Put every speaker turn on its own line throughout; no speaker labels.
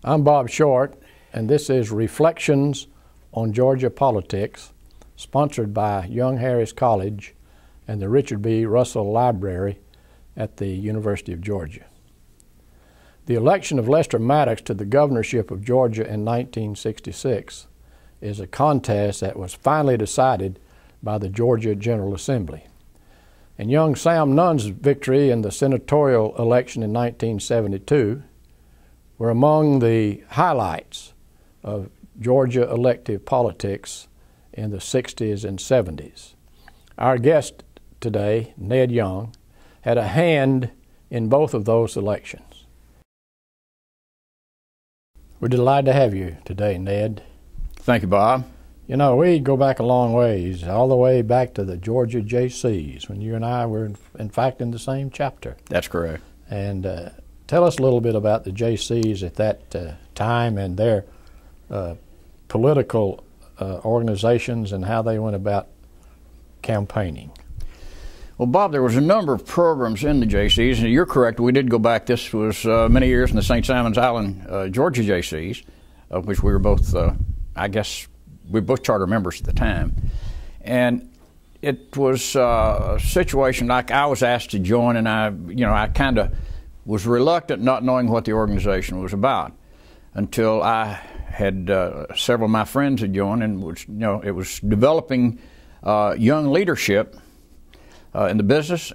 I'm Bob Short, and this is Reflections on Georgia Politics, sponsored by Young Harris College and the Richard B. Russell Library at the University of Georgia. The election of Lester Maddox to the governorship of Georgia in 1966 is a contest that was finally decided by the Georgia General Assembly. And young Sam Nunn's victory in the senatorial election in 1972 were among the highlights of Georgia elective politics in the 60s and 70s. Our guest today, Ned Young, had a hand in both of those elections. We're delighted to have you today, Ned.
Thank you, Bob.
You know, we go back a long ways, all the way back to the Georgia Jaycees, when you and I were, in fact, in the same chapter.
That's correct.
And tell us a little bit about the Jaycees at that time and their political organizations and how they went about campaigning.
Well, Bob, there was a number of programs in the Jaycees, and you're correct, we did go back. This was many years in the St. Simons Island, Georgia Jaycees, of which we were both, I guess, we were both charter members at the time. And it was a situation like I was asked to join, and I kind of was reluctant, not knowing what the organization was about, until I had several of my friends had joined, and it was developing young leadership in the business,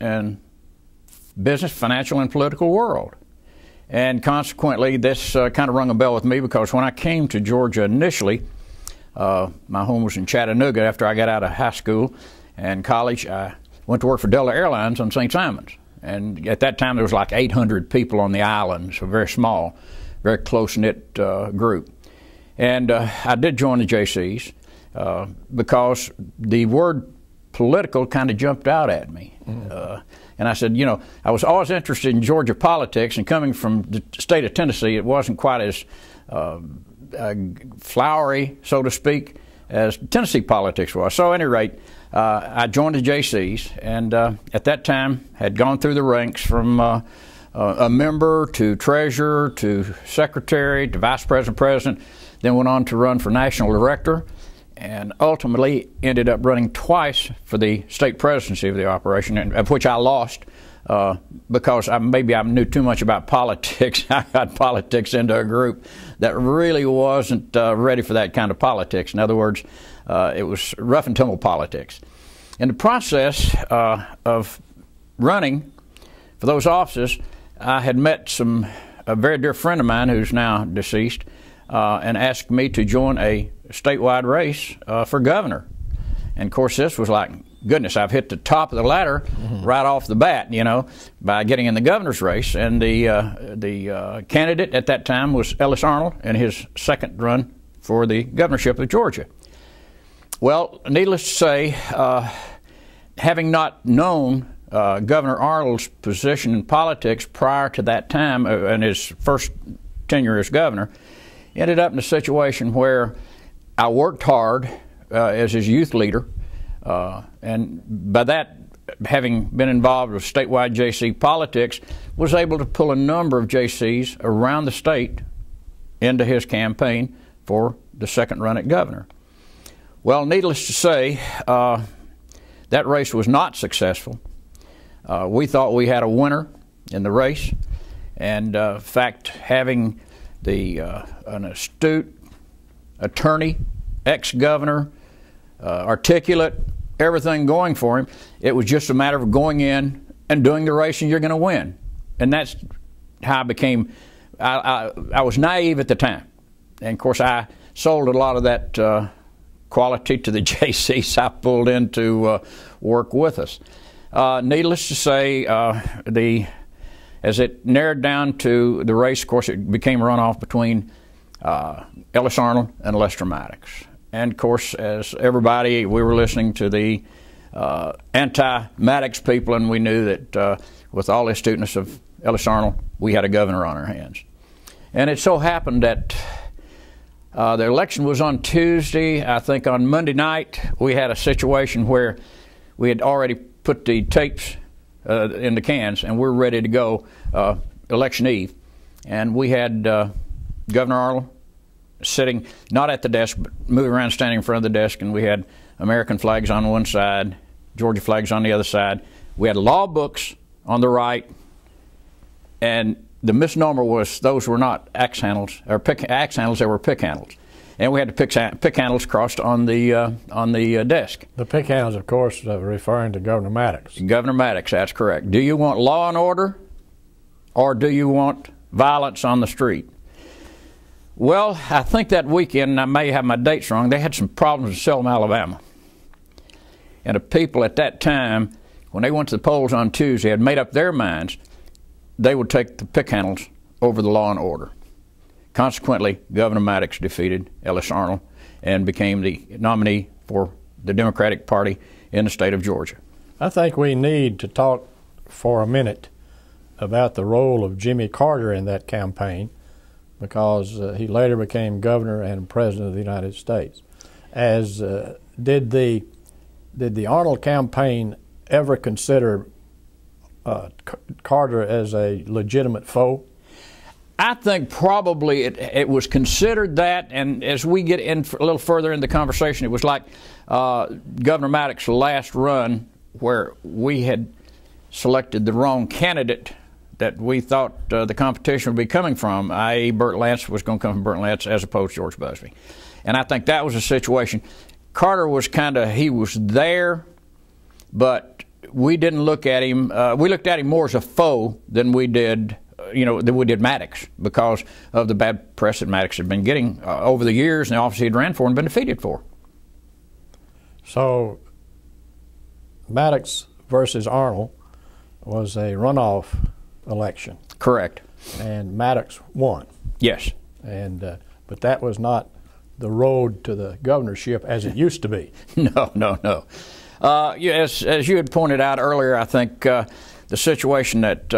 financial, and political world. And consequently, this kind of rung a bell with me, because when I came to Georgia initially, my home was in Chattanooga. After I got out of high school and college, I went to work for Delta Airlines on St. Simons. And at that time, there was like 800 people on the island, so very small, very close-knit group. And I did join the Jaycees because the word political kind of jumped out at me. And I said, I was always interested in Georgia politics, and coming from the state of Tennessee, it wasn't quite as flowery, so to speak, as Tennessee politics was. So at any rate, I joined the Jaycees, and at that time had gone through the ranks from a member to treasurer to secretary to vice president, then went on to run for national director, and ultimately ended up running twice for the state presidency of the operation, of which I lost because maybe I knew too much about politics. I got politics into a group that really wasn't ready for that kind of politics. In other words, it was rough and tumble politics. In the process of running for those offices, I had met a very dear friend of mine who's now deceased, and asked me to join a statewide race for governor. And of course, this was like, goodness, I've hit the top of the ladder right off the bat, by getting in the governor's race. And the candidate at that time was Ellis Arnall in his second run for the governorship of Georgia. Well, needless to say, having not known Governor Arnold's position in politics prior to that time, in his first tenure as governor, ended up in a situation where I worked hard as his youth leader, and by that, having been involved with statewide Jaycee politics, was able to pull a number of Jaycees around the state into his campaign for the second run at governor. Well, needless to say, that race was not successful. We thought we had a winner in the race, and in fact, having an astute attorney, ex-governor, articulate, everything going for him, it was just a matter of going in and doing the race, and you're going to win. And that's how I became. I was naive at the time, and of course I sold a lot of that quality to the Jaycees I pulled in to work with us. Needless to say, as it narrowed down to the race, of course, it became a runoff between Ellis Arnall and Lester Maddox. And of course, as everybody, we were listening to the anti-Maddox people, and we knew that with all the astuteness of Ellis Arnall, we had a governor on our hands. And it so happened that the election was on Tuesday. I think on Monday night, we had a situation where we had already put the tapes in the cans, and we're ready to go election eve. And we had Governor Arnall sitting not at the desk, but moving around, standing in front of the desk, and we had American flags on one side, Georgia flags on the other side. We had law books on the right, and the misnomer was those were not axe handles or axe handles; they were pick handles, and we had the pick handles crossed on the desk.
The pick handles, of course, referring to Governor Maddox.
Governor Maddox, that's correct. Do you want law and order, or do you want violence on the street? Well, I think that weekend, and I may have my dates wrong, they had some problems in Selma, Alabama. And the people at that time, when they went to the polls on Tuesday, had made up their minds they would take the pick handles over the law and order. Consequently, Governor Maddox defeated Ellis Arnall and became the nominee for the Democratic Party in the state of Georgia.
I think we need to talk for a minute about the role of Jimmy Carter in that campaign, because he later became governor and president of the United States. As did the Arnall campaign ever consider Carter as a legitimate foe?
I think probably it was considered that, and as we get in a little further in the conversation, it was like Governor Maddox's last run, where we had selected the wrong candidate that we thought the competition would be coming from, i.e. Burt Lance was going to come from Burt Lance as opposed to George Busby. And I think that was a situation. Carter was he was there, but we didn't look at him, we looked at him more as a foe than we did, than we did Maddox, because of the bad press that Maddox had been getting over the years and the office he had ran for and been defeated for.
So Maddox versus Arnall was a runoff election.
Correct.
And Maddox won.
Yes.
And but that was not the road to the governorship as it used to be.
No. As you had pointed out earlier, I think the situation that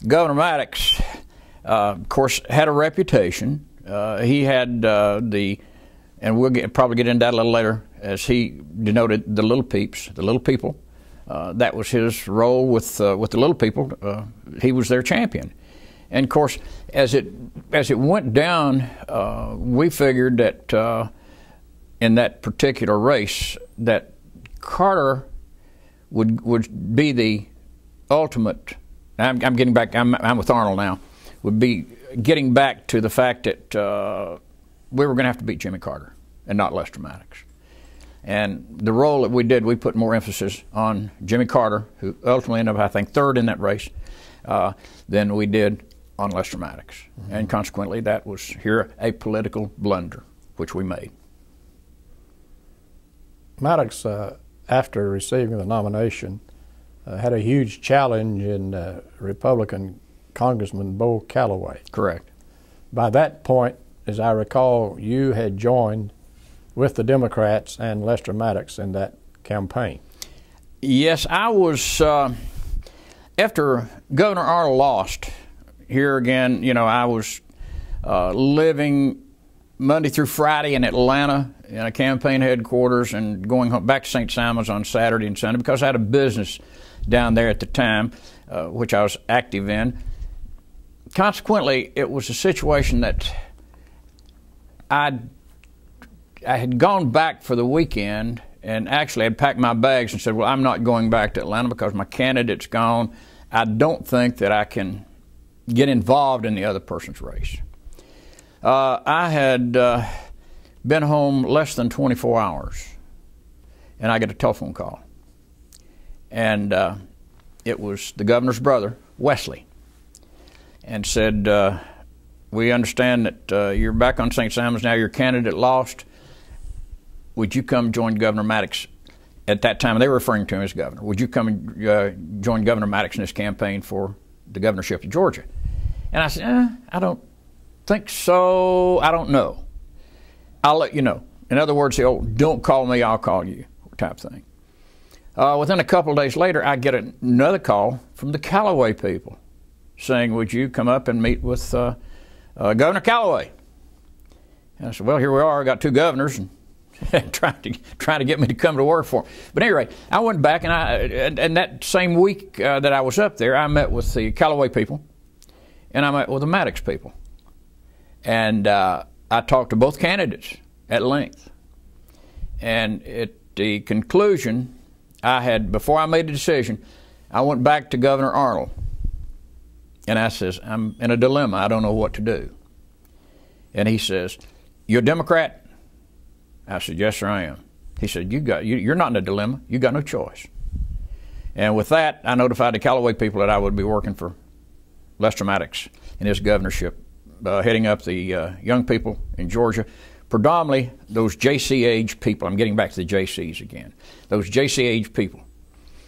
Governor Maddox, of course, had a reputation. He had and we'll probably get into that a little later, as he denoted the little peeps, the little people. That was his role with the little people. He was their champion. And of course, as it went down, we figured that in that particular race that Carter would be the ultimate. I'm getting back. I'm with Arnall now. Would be getting back to the fact that we were going to have to beat Jimmy Carter and not Lester Maddox. And the role that we did, we put more emphasis on Jimmy Carter, who ultimately ended up, I think, third in that race, than we did on Lester Maddox. Mm-hmm. And consequently, that was here a political blunder, which we made.
Maddox, after receiving the nomination, had a huge challenge in Republican Congressman Bo Calloway.
Correct.
By that point, as I recall, you had joined with the Democrats and Lester Maddox in that campaign.
Yes, I was, after Governor Arnall lost, here again, I was living Monday through Friday in Atlanta in a campaign headquarters and going home, back to St. Simon's on Saturday and Sunday, because I had a business down there at the time, which I was active in. Consequently, it was a situation that I had gone back for the weekend and actually had packed my bags and said, well, I'm not going back to Atlanta because my candidate's gone. I don't think that I can get involved in the other person's race. I had been home less than 24 hours, and I get a telephone call. And it was the governor's brother, Wesley, and said, we understand that you're back on St. Simon's now, your candidate lost. Would you come join Governor Maddox? At that time, they were referring to him as governor. Would you come and join Governor Maddox in his campaign for the governorship of Georgia? And I said, I don't think so. I don't know. I'll let you know. In other words, the old, don't call me, I'll call you type thing. Within a couple of days later, I get another call from the Calloway people saying, would you come up and meet with Governor Calloway? And I said, well, here we are. I got two governors and trying to get me to come to work for him. But anyway, I went back, and that same week that I was up there, I met with the Calloway people, and I met with the Maddox people. And I talked to both candidates at length. And at the conclusion, before I made a decision, I went back to Governor Arnall. And I says, I'm in a dilemma. I don't know what to do. And he says, you're a Democrat? I said, yes, sir, I am. He said, you're not in a dilemma. You got no choice. And with that, I notified the Callaway people that I would be working for Lester Maddox in his governorship, heading up the young people in Georgia, predominantly those Jaycee age people. I'm getting back to the Jaycees again. Those Jaycee age people.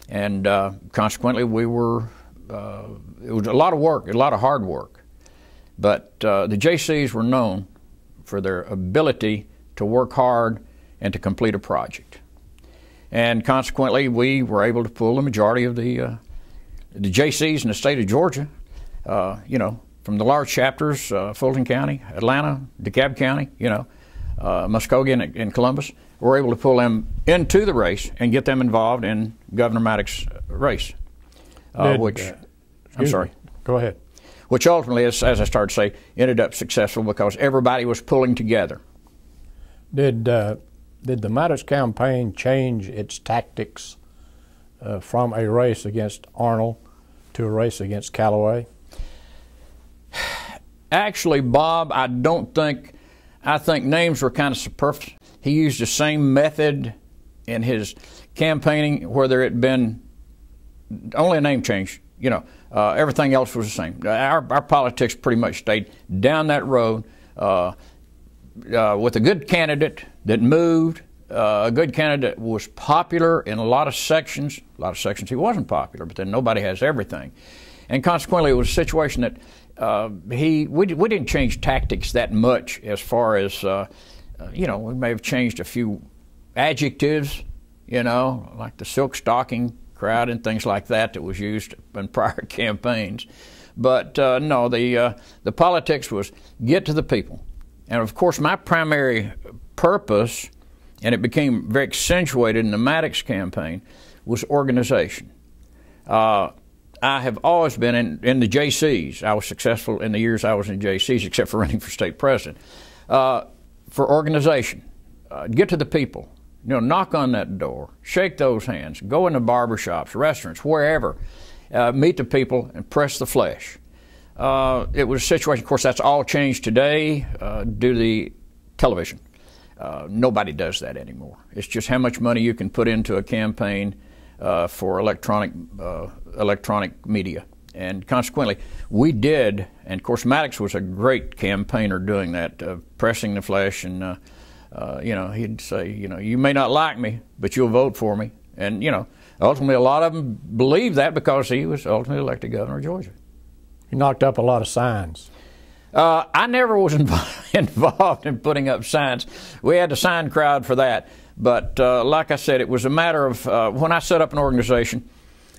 And consequently, it was a lot of work, a lot of hard work. But the Jaycees were known for their ability to work hard and to complete a project. And consequently, we were able to pull the majority of the Jaycees in the state of Georgia, from the large chapters, Fulton County, Atlanta, DeKalb County, Muskogee and Columbus. We were able to pull them into the race and get them involved in Governor Maddox's race.
Go ahead.
Which ultimately, as I started to say, ended up successful because everybody was pulling together.
Did the Maddox campaign change its tactics from a race against Arnall to a race against Callaway?
Actually, Bob, I think names were kind of superfluous. He used the same method in his campaigning, whether it been only a name change. Everything else was the same. Our politics pretty much stayed down that road with a good candidate that moved, a good candidate that was popular in a lot of sections. A lot of sections he wasn't popular, but then nobody has everything. And consequently, it was a situation that we didn't change tactics that much as far as, we may have changed a few adjectives, like the silk stocking crowd and things like that was used in prior campaigns. But no, the politics was get to the people. And of course, my primary purpose, and it became very accentuated in the Maddox campaign, was organization. I have always been in the Jaycees. I was successful in the years I was in Jaycees, except for running for state president. For organization, get to the people. Knock on that door, shake those hands, go into barbershops, restaurants, wherever, meet the people and press the flesh. It was a situation, of course, that's all changed today due to the television. Nobody does that anymore. It's just how much money you can put into a campaign for electronic media. And consequently, we did, and of course Maddox was a great campaigner doing that, pressing the flesh, and he'd say, you may not like me, but you'll vote for me. And, ultimately a lot of them believed that because he was ultimately elected governor of Georgia.
He knocked up a lot of signs.
I never was involved in putting up signs. We had a sign crowd for that. But like I said, it was a matter of when I set up an organization,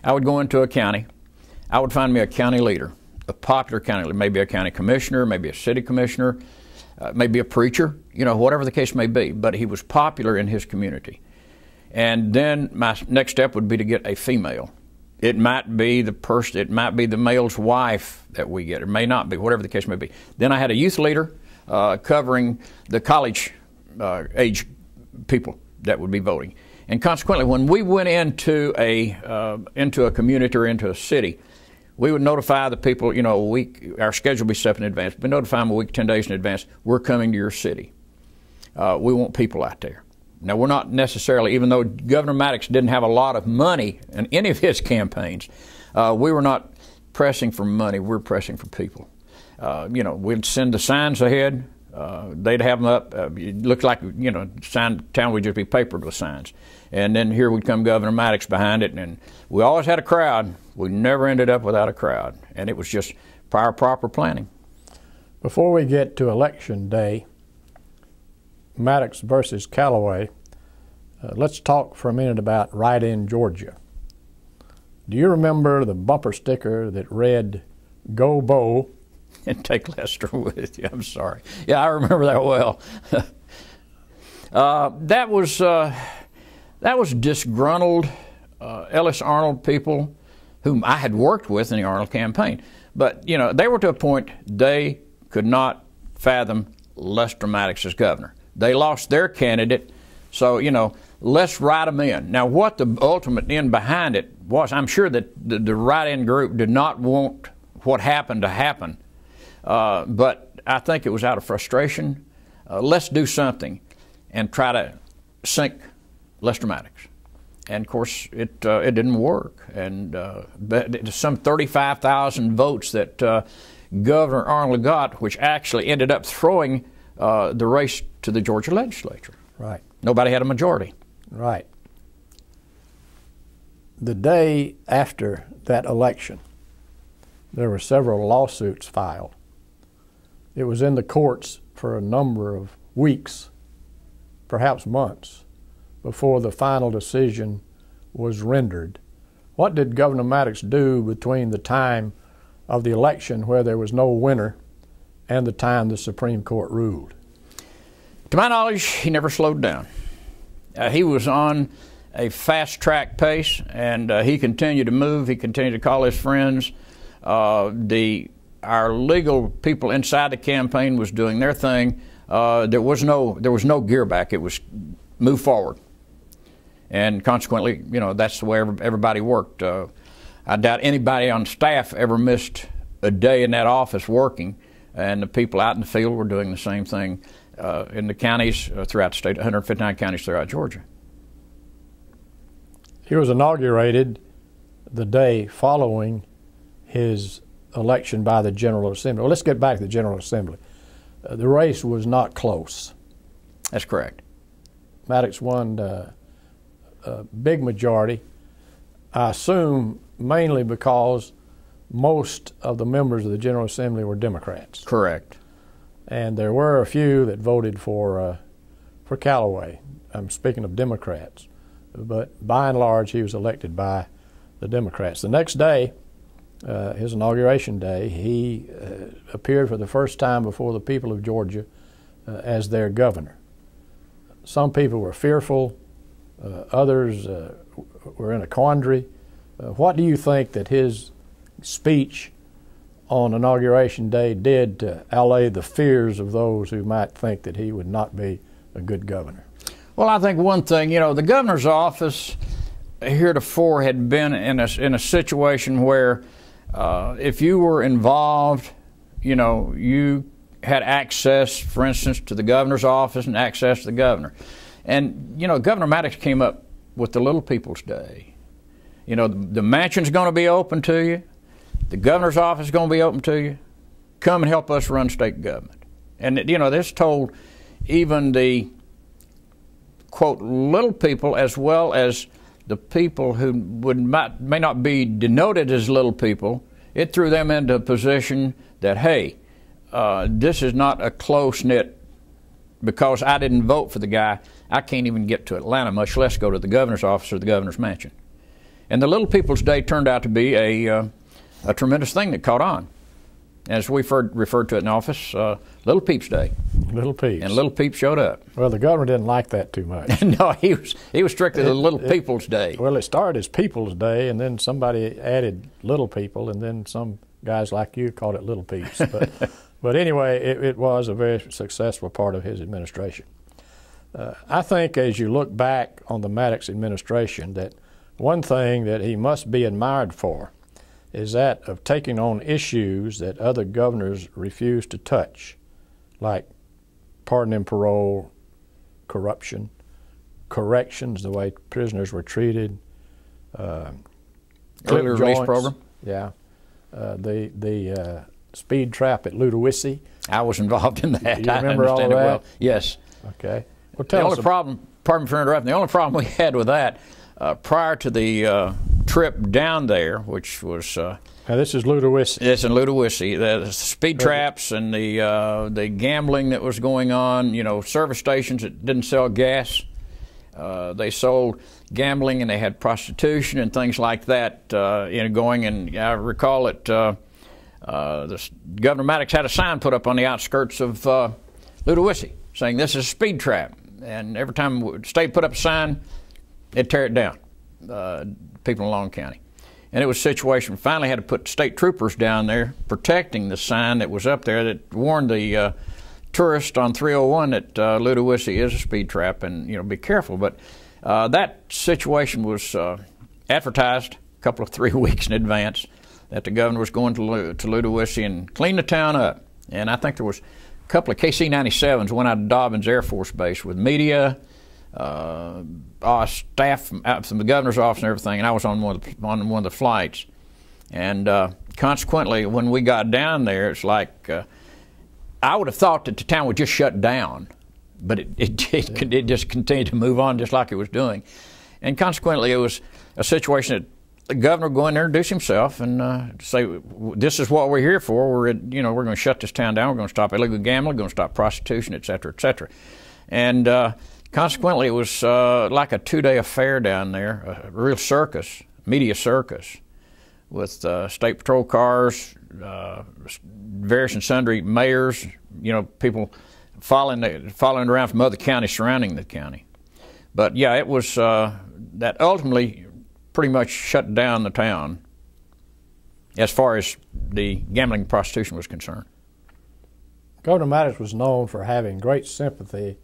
I would go into a county. I would find me a county leader, a popular county leader, maybe a county commissioner, maybe a city commissioner, maybe a preacher, whatever the case may be. But he was popular in his community. And then my next step would be to get a female. It might be the person, it might be the male's wife that we get. It may not be, whatever the case may be. Then I had a youth leader covering the college age people that would be voting. And consequently, when we went into a community or into a city, we would notify the people, a week, our schedule would be set in advance. We notify them a week, 10 days in advance, we're coming to your city. We want people out there. Now, we're not necessarily, even though Governor Maddox didn't have a lot of money in any of his campaigns, we were not pressing for money, we were pressing for people. We'd send the signs ahead, they'd have them up, it looked like, town would just be papered with signs. And then here would come Governor Maddox behind it, and we always had a crowd. We never ended up without a crowd, and it was just prior proper planning.
Before we get to Election Day, Maddox versus Callaway, let's talk for a minute about write-in Georgia. Do you remember the bumper sticker that read, "Go Bo"?
And take Lester with you. I'm sorry. Yeah, I remember that well. That was disgruntled Ellis Arnall people whom I had worked with in the Arnall campaign. But, they were to a point they could not fathom Les Maddox as governor. They lost their candidate, so, you know, let's write them in. Now, what the ultimate end behind it was, I'm sure that the write-in group did not want what happened to happen, but I think it was out of frustration. Let's do something and try to sink Lester Maddox. And of course, it didn't work. And but some 35,000 votes that Governor Arnall got, which actually ended up throwing the race to the Georgia legislature.
Right.
Nobody had a majority.
Right. The day after that election, there were several lawsuits filed. It was in the courts for a number of weeks, perhaps months, before the final decision was rendered. What did Governor Maddox do between the time of the election, where there was no winner, and the time the Supreme Court ruled?
To my knowledge, he never slowed down. He was on a fast-track pace, and he continued to move. He continued to call his friends. Our legal people inside the campaign was doing their thing. There was no gear back. It was move forward. And consequently, you know, that's the way everybody worked. I doubt anybody on staff ever missed a day in that office working, and the people out in the field were doing the same thing in the counties throughout the state, 159 counties throughout Georgia.
He was inaugurated the day following his election by the General Assembly. Well, let's get back to the General Assembly. The race was not close.
That's correct.
Maddox won a big majority, I assume mainly because most of the members of the General Assembly were Democrats.
Correct.
And there were a few that voted for Callaway. I'm speaking of Democrats. But by and large, he was elected by the Democrats. The next day, his inauguration day, he appeared for the first time before the people of Georgia as their governor. Some people were fearful. Others were in a quandary. What do you think that his speech on Inauguration Day did to allay the fears of those who might think that he would not be a good governor?
Well, I think one thing, you know, the governor's office heretofore had been in a situation where if you were involved, you know, you had access, for instance, to the governor's office and access to the governor. And, you know, Governor Maddox came up with the Little People's Day. You know, the mansion's going to be open to you. The governor's office is going to be open to you. Come and help us run state government. And, you know, this told even the, quote, little people, as well as the people who may not be denoted as little people. It threw them into a position that, hey, this is not a close-knit, because I didn't vote for the guy, I can't even get to Atlanta, much less go to the governor's office or the governor's mansion. And the Little People's Day turned out to be a tremendous thing that caught on. As we referred to it in office, Little Peeps Day.
Little Peeps.
And Little Peeps showed up.
Well, the governor didn't like that too much.
No, he was strictly the Little People's Day.
Well, it started as People's Day, and then somebody added Little People, and then some guys like you called it Little Peeps. But anyway, it was a very successful part of his administration. I think as you look back on the Maddox administration, that one thing that he must be admired for is that of taking on issues that other governors refused to touch, like pardon and parole, corruption, corrections, the way prisoners were treated,
early release program.
Yeah, the speed trap at Ludowici.
I was involved in that.
You remember all of that?
Well. Yes.
Okay. Well,
the only problem, pardon me for interrupting, the only problem we had with that prior to the trip down there, which was
now this is Ludowici.
It's in Ludowici. The speed traps and the gambling that was going on. You know, service stations that didn't sell gas. They sold gambling, and they had prostitution and things like that. You know, going, and I recall it. Governor Maddox had a sign put up on the outskirts of Ludowici saying this is a speed trap. And every time the state put up a sign, they'd tear it down, people in Long County. And it was a situation, we finally had to put state troopers down there protecting the sign that was up there that warned the tourists on 301 that Ludowici is a speed trap, and be careful. But that situation was advertised a couple of 3 weeks in advance that the governor was going to Ludowici and clean the town up. And I think there was a couple of KC-97s went out of Dobbins Air Force Base with media, staff from the governor's office and everything, and I was on one of the flights. And consequently, when we got down there, it's like I would have thought that the town would just shut down, but it just continued to move on just like it was doing. And consequently, it was a situation that the governor would go in there, introduce himself, and say, "This is what we're here for. We're going to shut this town down. We're going to stop illegal gambling. We're going to stop prostitution, et cetera, et cetera." And consequently, it was like a 2-day affair down there, a real circus, media circus, with state patrol cars, various and sundry mayors, people following around from other counties surrounding the county. But yeah, it was that ultimately pretty much shut down the town as far as the gambling and prostitution was concerned.
Governor Maddox was known for having great sympathy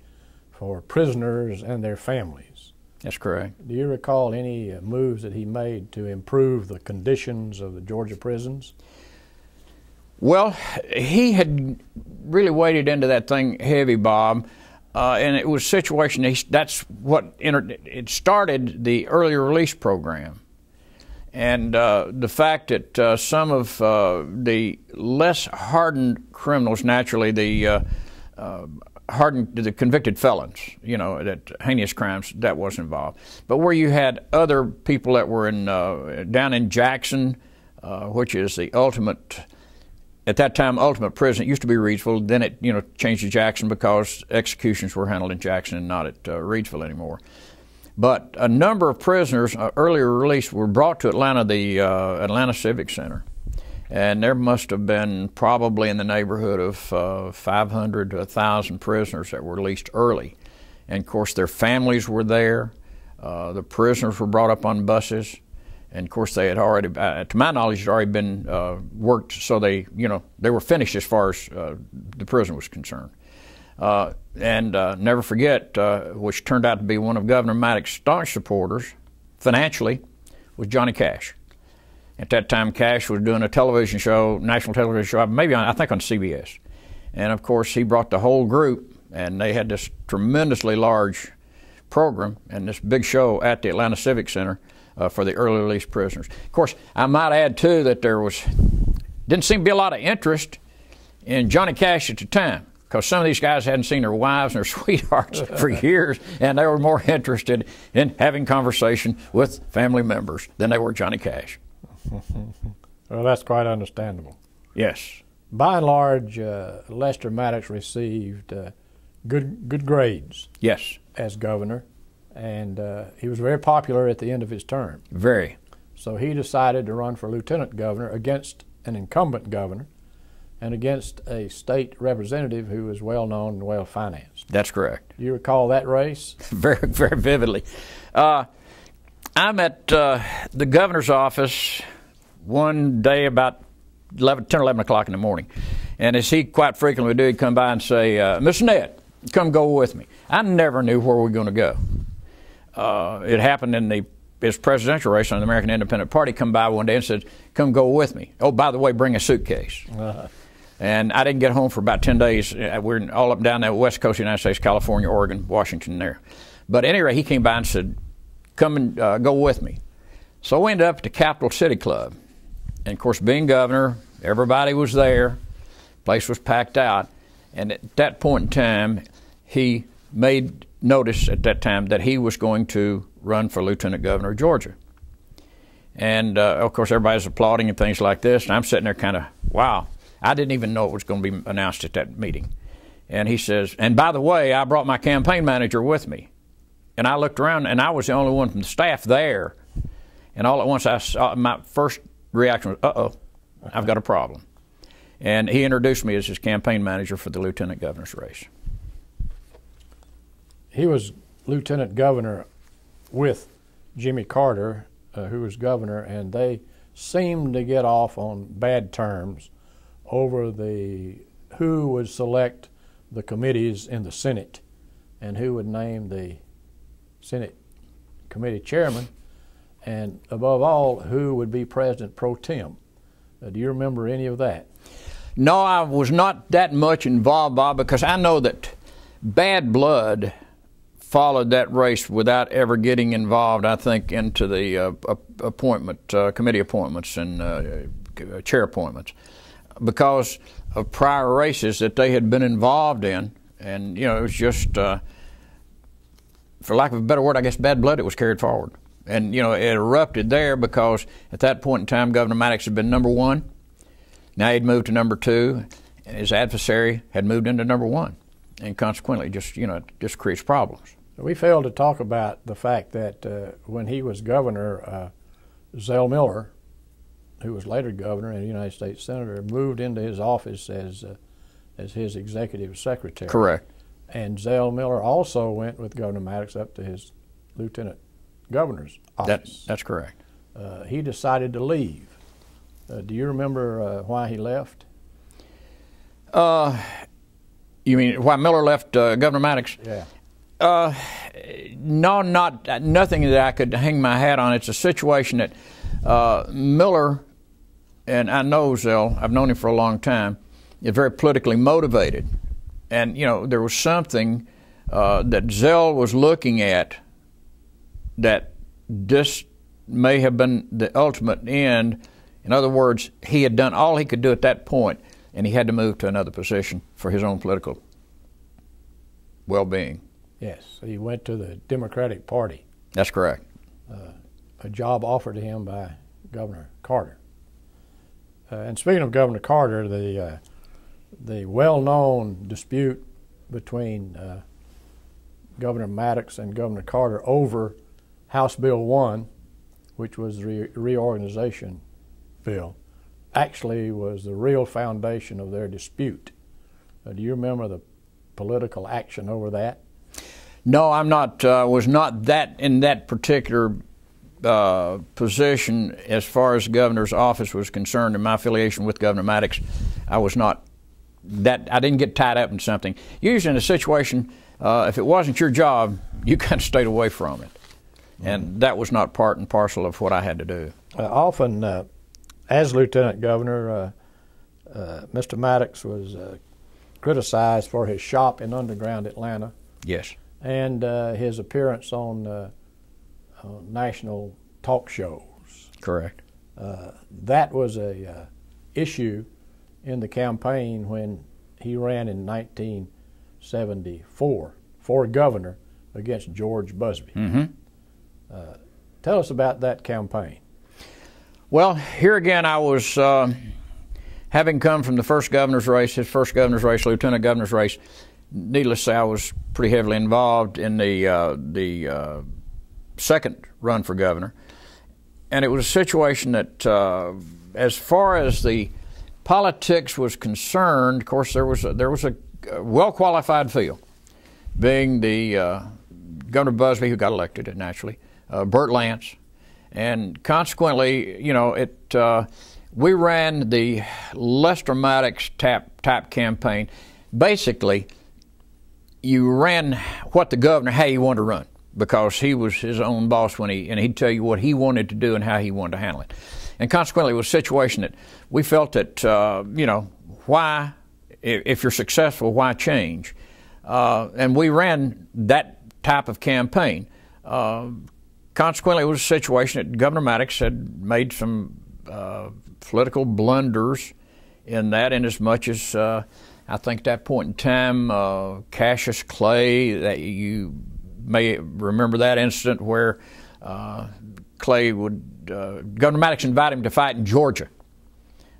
for prisoners and their families.
That's correct.
Do you recall any moves that he made to improve the conditions of the Georgia prisons?
Well, he had really waded into that thing heavy, Bob, and it was a situation, that's what it started the early release program. And the fact that some of the less hardened criminals, naturally the convicted felons, that heinous crimes, that was involved. But where you had other people that were down in Jackson, which is the ultimate, at that time, ultimate prison. It used to be Reidsville. Then it, changed to Jackson because executions were handled in Jackson and not at Reidsville anymore. But a number of prisoners, earlier released, were brought to Atlanta, the Atlanta Civic Center. And there must have been probably in the neighborhood of 500 to 1,000 prisoners that were released early. And of course, their families were there. The prisoners were brought up on buses. And of course, they had already, to my knowledge, had already been worked, so they were finished as far as the prison was concerned. And never forget, which turned out to be one of Governor Maddox's staunch supporters, financially, was Johnny Cash. At that time, Cash was doing a television show, national television show, maybe I think on CBS. And of course, he brought the whole group, and they had this tremendously large program and this big show at the Atlanta Civic Center for the early release prisoners. Of course, I might add too that there didn't seem to be a lot of interest in Johnny Cash at the time, because some of these guys hadn't seen their wives and their sweethearts for years, and they were more interested in having conversation with family members than they were Johnny Cash.
Well, that's quite understandable.
Yes.
By and large, Lester Maddox received good grades.
Yes.
As governor, and he was very popular at the end of his term.
Very.
So he decided to run for lieutenant governor against an incumbent governor and against a state representative who was well known and well financed.
That's correct.
Do you recall that race?
Very, very vividly. I'm at the governor's office one day about 10 or 11 o'clock in the morning, and as he quite frequently would do, he'd come by and say, "Mr. Ned, come go with me." I never knew where we were going to go. It happened in his presidential race on the American Independent Party. Come by one day and said, "Come go with me. Oh, by the way, bring a suitcase." And I didn't get home for about 10 days. We're all up and down the west coast of the United States, California, Oregon, Washington there. But anyway, he came by and said, "Come and go with me." So we ended up at the Capital City Club. And of course, being governor, everybody was there. The place was packed out. And at that point in time, he made notice at that time that he was going to run for lieutenant governor of Georgia. And of course, everybody's applauding and things like this. And I'm sitting there kind of, wow. I didn't even know it was going to be announced at that meeting. And he says, "And by the way, I brought my campaign manager with me." And I looked around, and I was the only one from the staff there. And all at once, I saw, my first reaction was, "Uh-oh, I've got a problem." And he introduced me as his campaign manager for the lieutenant governor's race.
He was lieutenant governor with Jimmy Carter, who was governor, and they seemed to get off on bad terms over who would select the committees in the Senate and who would name the Senate committee chairman, and above all, who would be president pro tem. Do you remember any of that?
No, I was not that much involved, Bob, because I know that bad blood followed that race without ever getting involved, I think, into the committee appointments and chair appointments, because of prior races that they had been involved in. And, it was just, for lack of a better word, I guess bad blood, it was carried forward. And, it erupted there because at that point in time, Governor Maddox had been number one. Now he'd moved to number two, and his adversary had moved into number one. And consequently, it just creates problems.
We failed to talk about the fact that when he was governor, Zell Miller, who was later governor and a United States Senator, moved into his office as his executive secretary.
Correct.
And Zell Miller also went with Governor Maddox up to his lieutenant governor's office.
That's correct.
He decided to leave. Do you remember why he left?
You mean why Miller left Governor Maddox?
Yeah.
No, nothing that I could hang my hat on. It's a situation that Miller, and I know Zell, I've known him for a long time, is very politically motivated. And, there was something that Zell was looking at that this may have been the ultimate end. In other words, he had done all he could do at that point, and he had to move to another position for his own political well-being.
Yes, he went to the Democratic Party.
That's correct.
A job offered to him by Governor Carter. And speaking of Governor Carter, the well-known dispute between Governor Maddox and Governor Carter over House Bill 1, which was the reorganization bill, actually was the real foundation of their dispute. Do you remember the political action over that?
No, I'm not. Was not that in that particular position as far as the governor's office was concerned. In my affiliation with Governor Maddox, I was not that. I didn't get tied up in something. Usually, in a situation, if it wasn't your job, you kind of stayed away from it, and that was not part and parcel of what I had to do.
Often, as lieutenant governor, Mr. Maddox was criticized for his shop in underground Atlanta.
Yes.
And his appearance on national talk shows.
Correct.
That was a issue in the campaign when he ran in 1974 for governor against George Busby.
Mm-hmm.
Tell us about that campaign.
Well, here again, I was having come from the first governor's race, his first governor's race, lieutenant governor's race. Needless to say, I was pretty heavily involved in the second run for governor, and it was a situation that, as far as the politics was concerned, of course, there was a well-qualified field, being the Governor Busby, who got elected, naturally, Burt Lance, and consequently, we ran the Lester Maddox type campaign. Basically, you ran what the governor, how he wanted to run, because he was his own boss and he'd tell you what he wanted to do and how he wanted to handle it. And consequently, it was a situation that we felt that, why, if you're successful, why change? And we ran that type of campaign. Consequently, it was a situation that Governor Maddox had made some political blunders in that, in as much as I think at that point in time, Cassius Clay, that you may remember that incident where Clay would, Governor Maddox invited him to fight in Georgia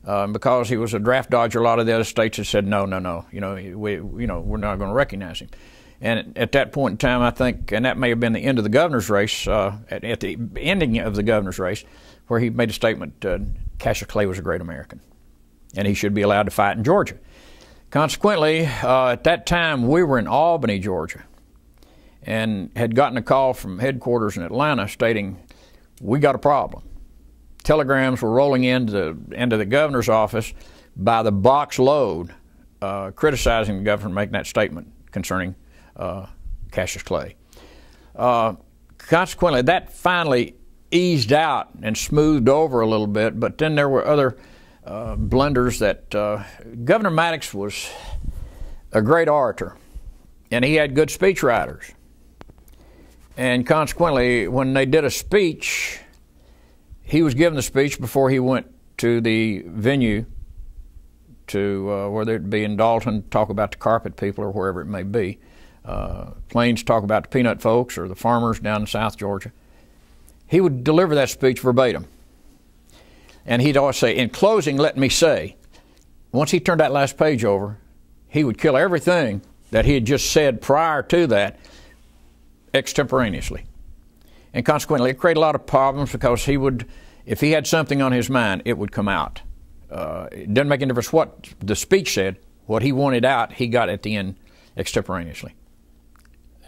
because he was a draft dodger. A lot of the other states had said, no, we're not going to recognize him. And at that point in time, I think, and that may have been the end of the governor's race, at the ending of the governor's race, where he made a statement, Cassius Clay was a great American, and he should be allowed to fight in Georgia. Consequently, at that time, we were in Albany, Georgia, and had gotten a call from headquarters in Atlanta stating, we got a problem. Telegrams were rolling into the governor's office by the box load criticizing the governor for making that statement concerning Cassius Clay. Consequently, that finally eased out and smoothed over a little bit, but then there were other blunders that Governor Maddox was a great orator, and he had good speech writers. And consequently, when they did a speech, he was given the speech before he went to the venue to whether it be in Dalton, talk about the carpet people or wherever it may be. Plains, talk about the peanut folks or the farmers down in South Georgia. He would deliver that speech verbatim. And he'd always say, in closing, let me say, once he turned that last page over, he would kill everything that he had just said prior to that extemporaneously. And consequently, it created a lot of problems because he would, if he had something on his mind, it would come out. It doesn't make any difference what the speech said. What he wanted out, he got at the end extemporaneously.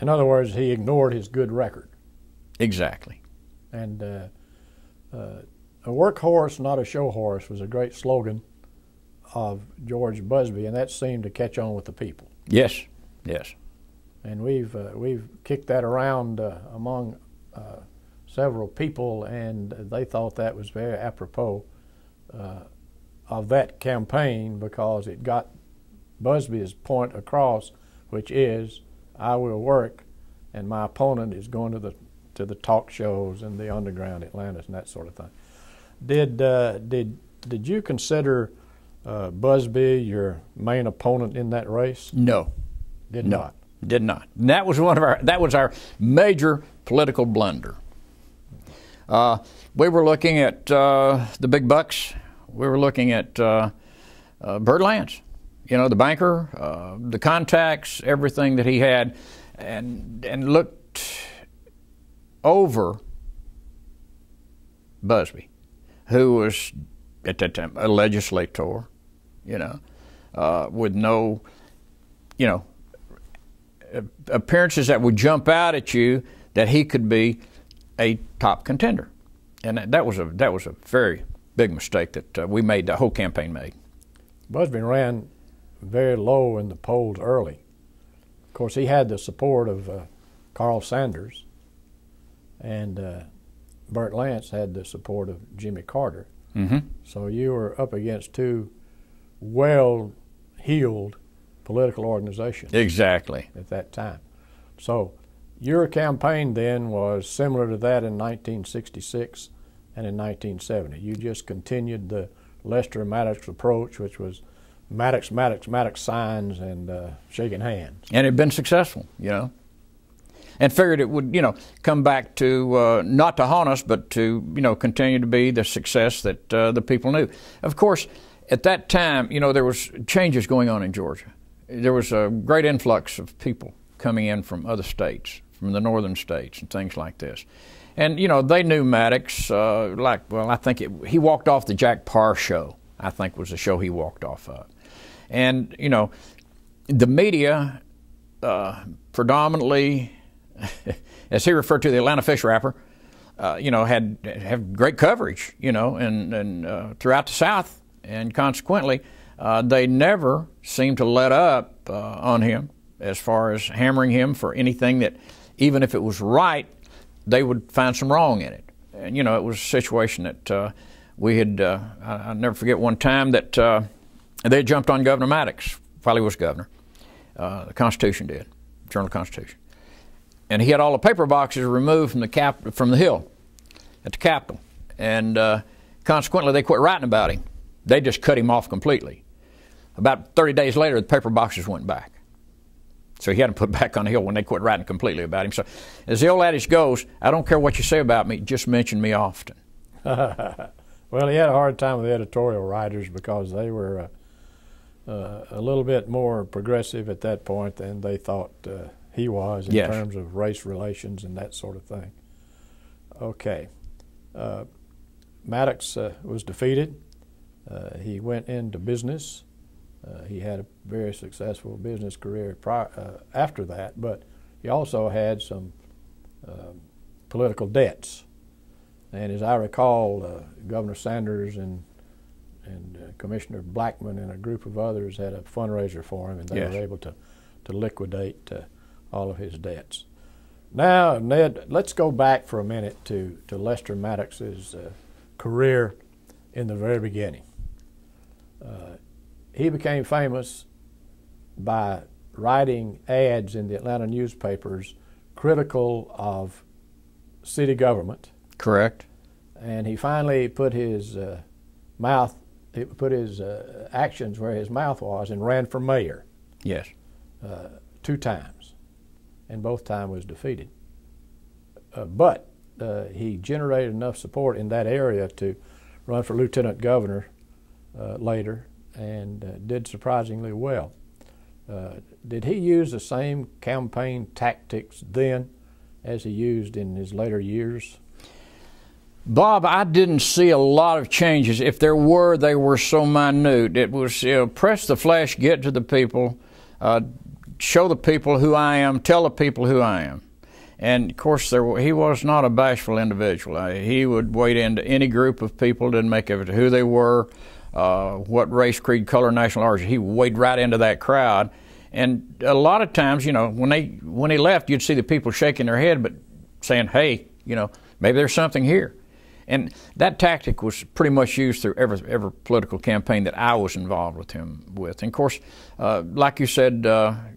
In other words, he ignored his good record.
Exactly.
And a workhorse, not a show horse, was a great slogan of George Busby, and that seemed to catch on with the people.
Yes, yes.
And we've kicked that around among several people, and they thought that was very apropos of that campaign because it got Busby's point across, which is, I will work, and my opponent is going to the talk shows and the underground Atlantis and that sort of thing. Did you consider Busby your main opponent in that race?
No.
Did not.
Did not. And that was our major political blunder. We were looking at the big bucks. We were looking at Burt Lance, you know, the banker, the contacts, everything that he had, and looked over Busby, who was at that time a legislator, you know, with no, you know, appearances that would jump out at you that he could be a top contender, and that was a very big mistake that we made. The whole campaign made.
Busby ran very low in the polls early. Of course, he had the support of Carl Sanders, and Burt Lance had the support of Jimmy Carter.
Mm-hmm.
So you were up against two well-heeled political organizations.
Exactly.
At that time. So your campaign then was similar to that in 1966 and in 1970. You just continued the Lester Maddox approach, which was Maddox, Maddox, Maddox signs and shaking hands.
And it had been successful, you know. And figured it would, you know, come back to, not to haunt us, but to, you know, continue to be the success that the people knew. Of course, at that time, you know, there was changes going on in Georgia. There was a great influx of people coming in from other states, from the northern states and things like this. And, you know, they knew Maddox, I think he walked off the Jack Parr show, I think was the show he walked off of. And, you know, the media predominantly, as he referred to the Atlanta fish wrapper, you know, had great coverage, you know, and throughout the South, and consequently, they never seemed to let up on him as far as hammering him for anything that, even if it was right, they would find some wrong in it. And, you know, it was a situation that we had, I'll never forget one time that they jumped on Governor Maddox while he was governor. The Constitution did, Journal-Constitution. And he had all the paper boxes removed from the Hill at the Capitol. And consequently, they quit writing about him. They just cut him off completely. About 30 days later, the paper boxes went back. So he had them put back on the Hill when they quit writing completely about him. So as the old adage goes, I don't care what you say about me, just mention me often.
Well, he had a hard time with the editorial writers because they were a little bit more progressive at that point than they thought he was in terms of race relations and that sort of thing. Okay. Maddox was defeated. He went into business. He had a very successful business career after that, but he also had some political debts. And as I recall, Governor Sanders and Commissioner Blackman and a group of others had a fundraiser for him, and they
yes.
were able to liquidate all of his debts. Now, Ned, let's go back for a minute to Lester Maddox's career in the very beginning. He became famous by writing ads in the Atlanta newspapers critical of city government.
Correct.
And he finally put his actions where his mouth was and ran for mayor.
Yes.
2 times, and both times was defeated. But he generated enough support in that area to run for lieutenant governor later, and did surprisingly well. Did he use the same campaign tactics then as he used in his later years?
Bob, I didn't see a lot of changes. If there were, they were so minute. It was press the flesh, get to the people, show the people who I am, tell the people who I am. And of course, he was not a bashful individual. He would wade into any group of people, didn't make of it who they were, what race, creed, color, national origin. He would wade right into that crowd. And a lot of times, you know, when he left, you'd see the people shaking their head, but saying, "Hey, you know, maybe there's something here." And that tactic was pretty much used through every political campaign that I was involved with him with. And of course, like you said,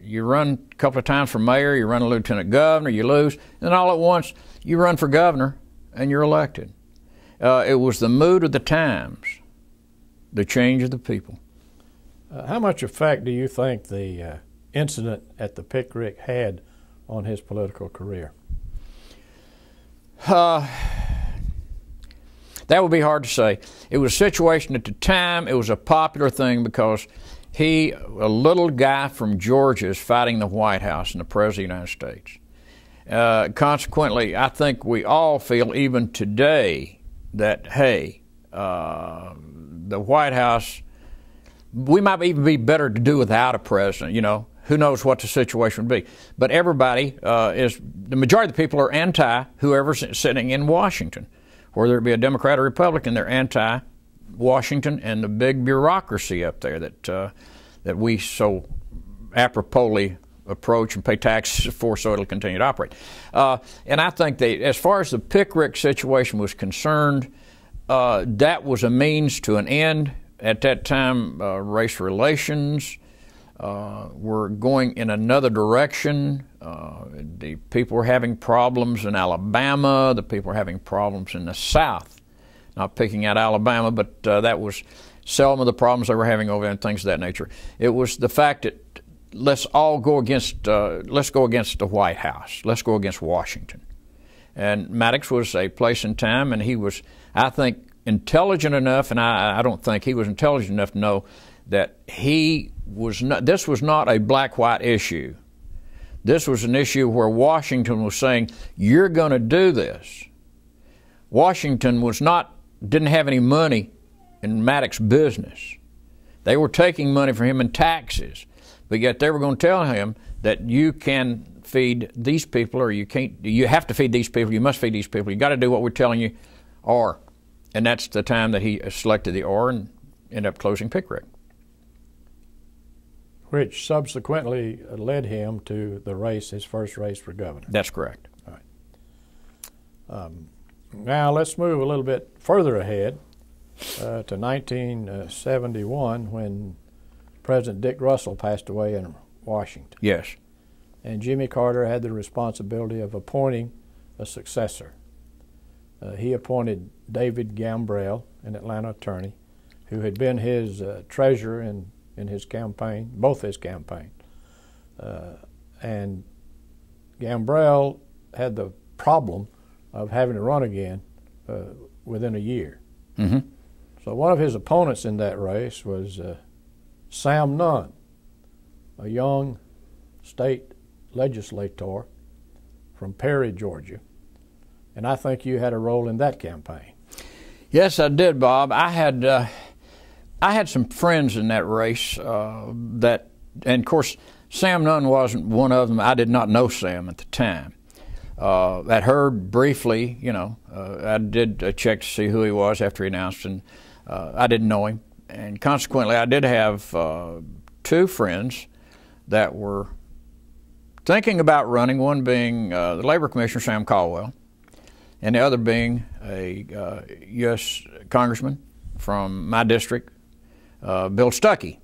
you run a couple of times for mayor, you run a lieutenant governor, you lose, and all at once you run for governor and you're elected. It was the mood of the times, the change of the people.
How much effect do you think the incident at the Pickrick had on his political career?
That would be hard to say. It was a situation at the time. It was a popular thing because a little guy from Georgia, is fighting the White House and the President of the United States. Consequently, I think we all feel even today that, hey, the White House, we might even be better to do without a president, you know. Who knows what the situation would be. But everybody the majority of the people are anti whoever's sitting in Washington. Whether it be a Democrat or Republican, they're anti-Washington and the big bureaucracy up there that we so aproposly approach and pay taxes for, so it'll continue to operate. And I think as far as the Pickrick situation was concerned, that was a means to an end. At that time, race relations were going in another direction. The people were having problems in Alabama. The people were having problems in the South. Not picking out Alabama, but that was some of the problems they were having over there and things of that nature. It was the fact that let's go against the White House. Let's go against Washington. And Maddox was a place and time, and he was, I think, intelligent enough, and I don't think he was intelligent enough to know that this was not a black-white issue. This was an issue where Washington was saying, you're going to do this. Washington didn't have any money in Maddox's business. They were taking money from him in taxes, but yet they were going to tell him that you can feed these people, or you have to feed these people, you must feed these people, you got to do what we're telling you, or. And that's the time that he selected the or and ended up closing Pickrick.
Which subsequently led him to the race, his first race for governor.
That's correct.
All right. Now let's move a little bit further ahead to 1971 when President Dick Russell passed away in Washington.
Yes.
And Jimmy Carter had the responsibility of appointing a successor. He appointed David Gambrell, an Atlanta attorney, who had been his treasurer in his campaign, both his campaigns. And Gambrell had the problem of having to run again within a year.
Mm-hmm.
So one of his opponents in that race was Sam Nunn, a young state legislator from Perry, Georgia. And I think you had a role in that campaign.
Yes, I did, Bob. I had some friends in that race and of course, Sam Nunn wasn't one of them. I did not know Sam at the time. I'd heard briefly, you know, I did check to see who he was after he announced, and I didn't know him. and consequently, I did have two friends that were thinking about running, one being the Labor Commissioner, Sam Caldwell, and the other being a U.S. Congressman from my district, Bill Stuckey.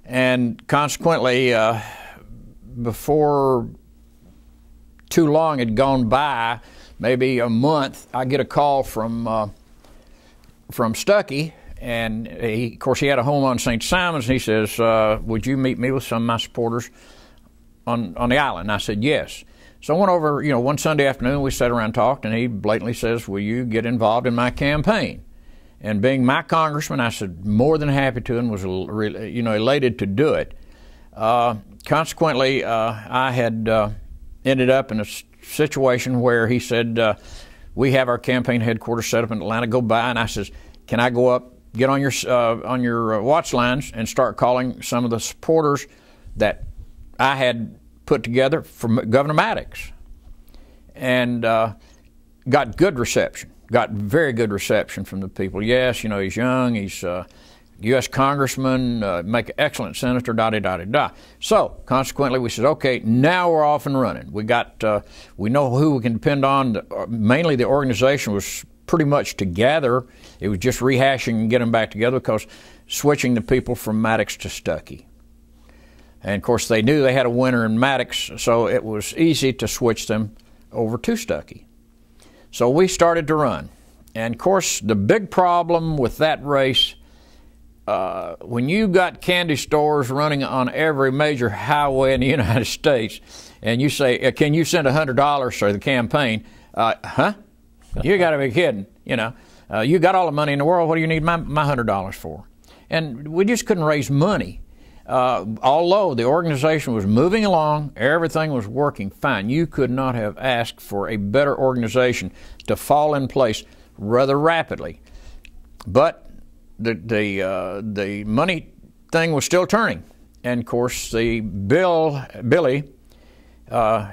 And consequently, before too long had gone by, maybe a month, I get a call from Stuckey, and of course he had a home on St. Simons, and he says, would you meet me with some of my supporters on the island? And I said, yes. So I went over, one Sunday afternoon, we sat around and talked, and he blatantly says, will you get involved in my campaign? And being my congressman, I said, more than happy to, and was elated to do it. Consequently, I had ended up in a situation where he said, we have our campaign headquarters set up in Atlanta, go by, and I says, can I go up, get on your watch lines and start calling some of the supporters that I had put together for Governor Maddox? And got good reception, got very good reception from the people. Yes, he's young, he's U.S. Congressman, make an excellent senator, da-da-da-da-da. So, consequently, we said, okay, now we're off and running. We know who we can depend on. Mainly the organization was pretty much together. It was just rehashing and getting back together, because switching the people from Maddox to Stuckey. And, of course, they knew they had a winner in Maddox, so it was easy to switch them over to Stuckey. So we started to run. And, of course, the big problem with that race, when you got candy stores running on every major highway in the United States, and you say, can you send $100 for the campaign? Huh? You got to be kidding. You got all the money in the world. What do you need my $100 for? And we just couldn't raise money. Although the organization was moving along, everything was working fine. You could not have asked for a better organization to fall in place rather rapidly. But the money thing was still turning. And, of course, Billy,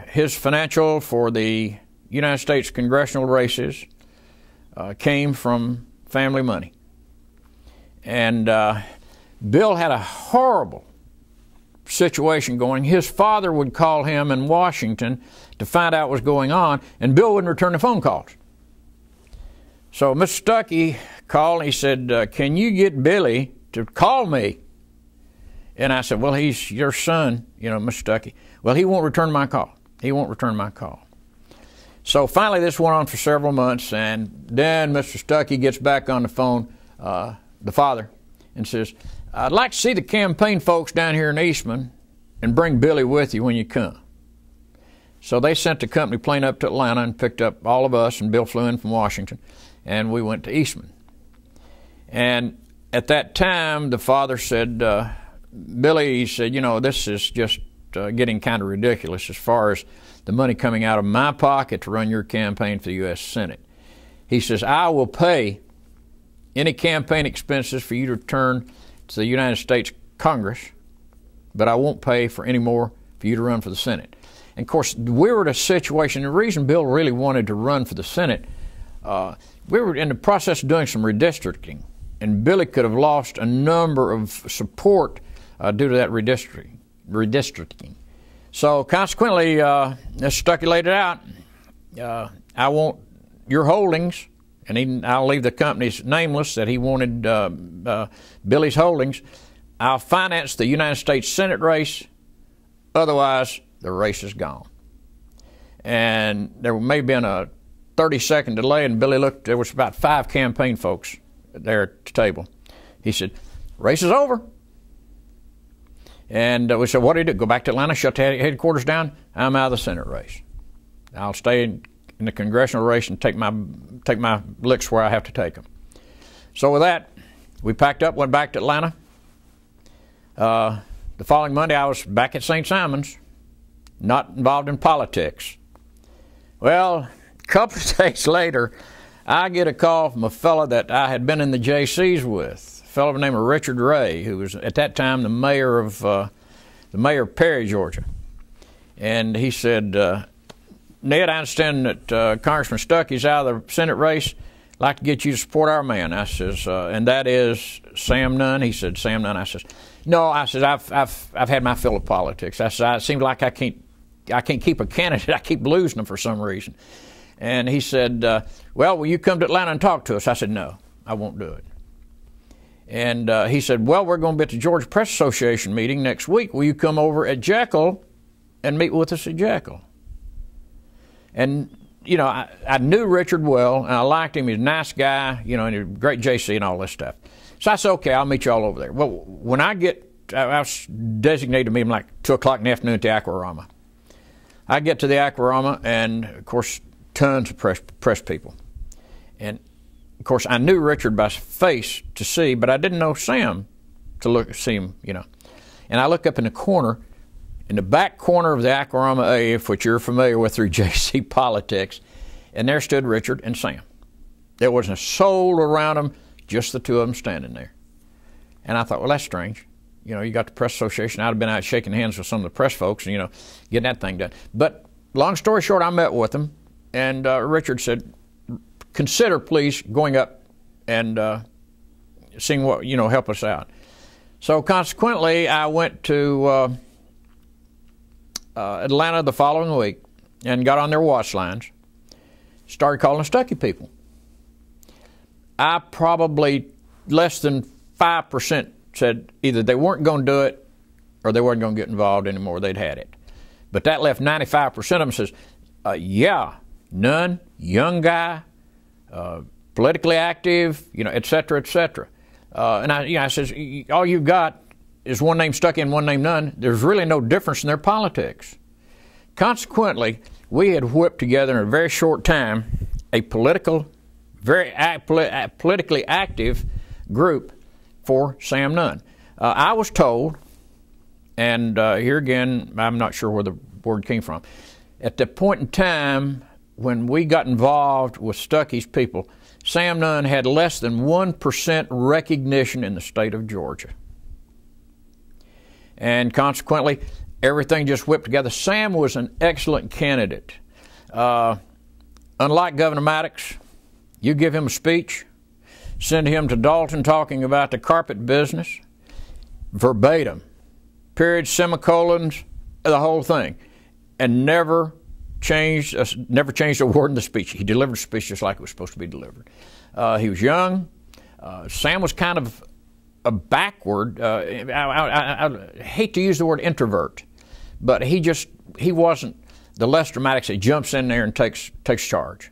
his financial for the United States congressional races came from family money. And Bill had a horrible situation going. His father would call him in Washington to find out what was going on, and Bill wouldn't return the phone calls. So Mr. Stuckey called, and he said, can you get Billy to call me? And I said, well, he's your son, Mr. Stuckey. Well, he won't return my call. He won't return my call. So finally this went on for several months, and then Mr. Stuckey gets back on the phone, the father, and says, I'd like to see the campaign folks down here in Eastman and bring Billy with you when you come. So they sent the company plane up to Atlanta and picked up all of us, and Bill flew in from Washington, and we went to Eastman. And at that time, the father said, Billy, he said, this is just getting kind of ridiculous as far as the money coming out of my pocket to run your campaign for the U.S. Senate. He says, I will pay any campaign expenses for you to return to the United States Congress, but I won't pay for any more for you to run for the Senate. And, of course, we were in a situation, the reason Bill really wanted to run for the Senate, we were in the process of doing some redistricting, and Billy could have lost a number of support due to that redistricting. So, consequently, Mr. Stuckey laid it out. I want your holdings, and I'll leave the companies nameless, that he wanted Billy's holdings. I'll finance the United States Senate race, otherwise the race is gone. And there may have been a 30-second delay, and Billy looked, there was about 5 campaign folks there at the table. He said, race is over. And we said, what do you do? Go back to Atlanta, shut the headquarters down? I'm out of the Senate race. I'll stay in the congressional race and take my licks where I have to take them. So with that, we packed up, went back to Atlanta. The following Monday, I was back at St. Simons, not involved in politics. Well, a couple of days later, I get a call from a fellow that I had been in the Jaycees with, a fellow named Richard Ray, who was at that time the mayor of Perry, Georgia. And he said, Ned, I understand that Congressman Stuckey's out of the Senate race. I'd like to get you to support our man. I says, and that is Sam Nunn? He said, Sam Nunn. I says, no. I said, I've had my fill of politics. I said, it seems like I can't keep a candidate. I keep losing them for some reason. And he said, well, will you come to Atlanta and talk to us? I said, no, I won't do it. And he said, well, we're going to be at the Georgia Press Association meeting next week. Will you come over at Jekyll and meet with us at Jekyll? And, you know, I knew Richard well, and I liked him. He's a nice guy, you know, and he's a great Jaycee and all this stuff. So I said, okay, I'll meet you all over there. Well, when I was designated to meet him like 2 o'clock in the afternoon at the Aquarama. I get to the Aquarama, and, of course, tons of press people. And, of course, I knew Richard by face to see, but I didn't know Sam to see him, you know. And I look up in the corner, in the back corner of the Aquarama AF, which you're familiar with through Jaycee politics, and there stood Richard and Sam. There wasn't a soul around them, just the two of them standing there. And I thought, well, that's strange. You know, you got the Press Association. I'd have been out shaking hands with some of the press folks and, you know, getting that thing done. But long story short, I met with them, and Richard said, consider, please, going up and seeing what, you know, help us out. So consequently, I went to Atlanta the following week and got on their watch lines, started calling Stuckey people. I probably less than 5% said either they weren't going to do it or they weren't going to get involved anymore. They'd had it. But that left 95% of them says, yeah, Nunn, young guy, politically active, you know, et cetera, et cetera. And I says, all you've got is one name Stuckey and one name Nunn. There's really no difference in their politics. Consequently, we had whipped together in a very short time a very politically active group for Sam Nunn. I was told, and here again, I'm not sure where the word came from, at the point in time when we got involved with Stuckey's people, Sam Nunn had less than 1% recognition in the state of Georgia. And consequently, everything just whipped together. Sam was an excellent candidate. Unlike Governor Maddox, you give him a speech, send him to Dalton talking about the carpet business, verbatim, periods, semicolons, the whole thing, and never changed a word in the speech. He delivered the speech just like it was supposed to be delivered. He was young. Sam was kind of a backward, I hate to use the word introvert, but he wasn't the less dramatic that jumps in there and takes charge.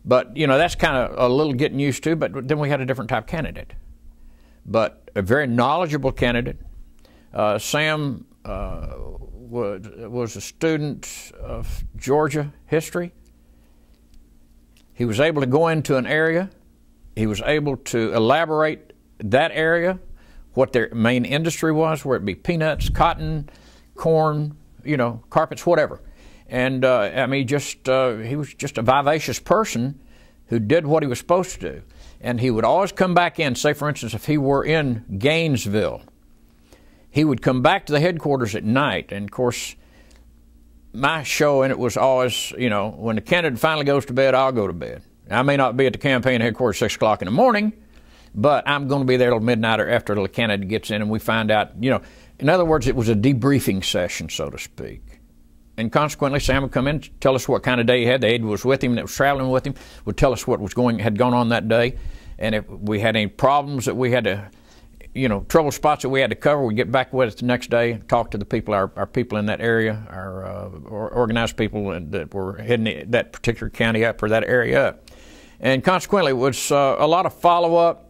But, you know, that's kind of a little getting used to, but then we had a different type candidate. But a very knowledgeable candidate. Sam was a student of Georgia history. He was able to go into an area. He was able to elaborate that area, what their main industry was, whether it be peanuts, cotton, corn, you know, carpets, whatever. And I mean, he was just a vivacious person who did what he was supposed to do. And he would always come back in, say for instance, if he were in Gainesville, he would come back to the headquarters at night. And of course, my show in it was always, you know, when the candidate finally goes to bed, I'll go to bed. I may not be at the campaign headquarters 6 o'clock in the morning, but I'm going to be there till midnight or after the candidate gets in and we find out, you know, in other words, it was a debriefing session, so to speak. And consequently, Sam would come in, tell us what kind of day he had. The aide was with him that was traveling with him, would tell us what had gone on that day. And if we had any problems that we had to, you know, trouble spots that we had to cover, we'd get back with us the next day, talk to the people, our people in that area, our organized people that were heading that particular county up or that area up. And consequently, it was a lot of follow-up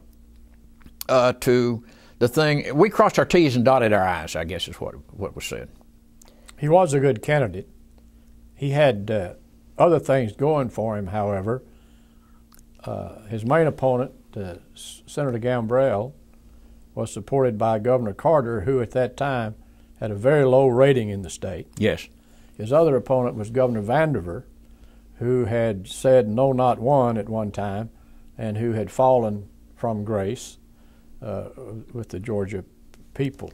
to the thing. We crossed our T's and dotted our I's, I guess is what was said.
He was a good candidate. He had other things going for him, however. His main opponent, Senator Gambrell, was supported by Governor Carter, who at that time had a very low rating in the state.
Yes.
His other opponent was Governor Vandiver, who had said no, not one at one time, and who had fallen from grace with the Georgia people.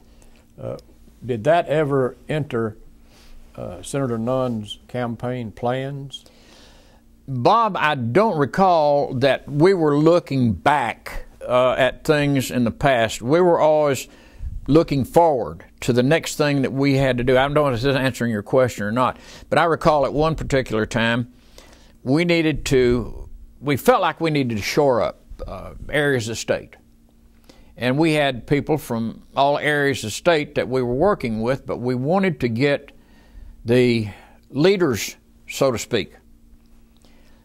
Did that ever enter Senator Nunn's campaign plans?
Bob, I don't recall that we were looking back at things in the past. We were always looking forward to the next thing that we had to do. I don't know if this is answering your question or not, but I recall at one particular time we felt like we needed to shore up areas of the state. And we had people from all areas of the state that we were working with, but we wanted to get the leaders, so to speak.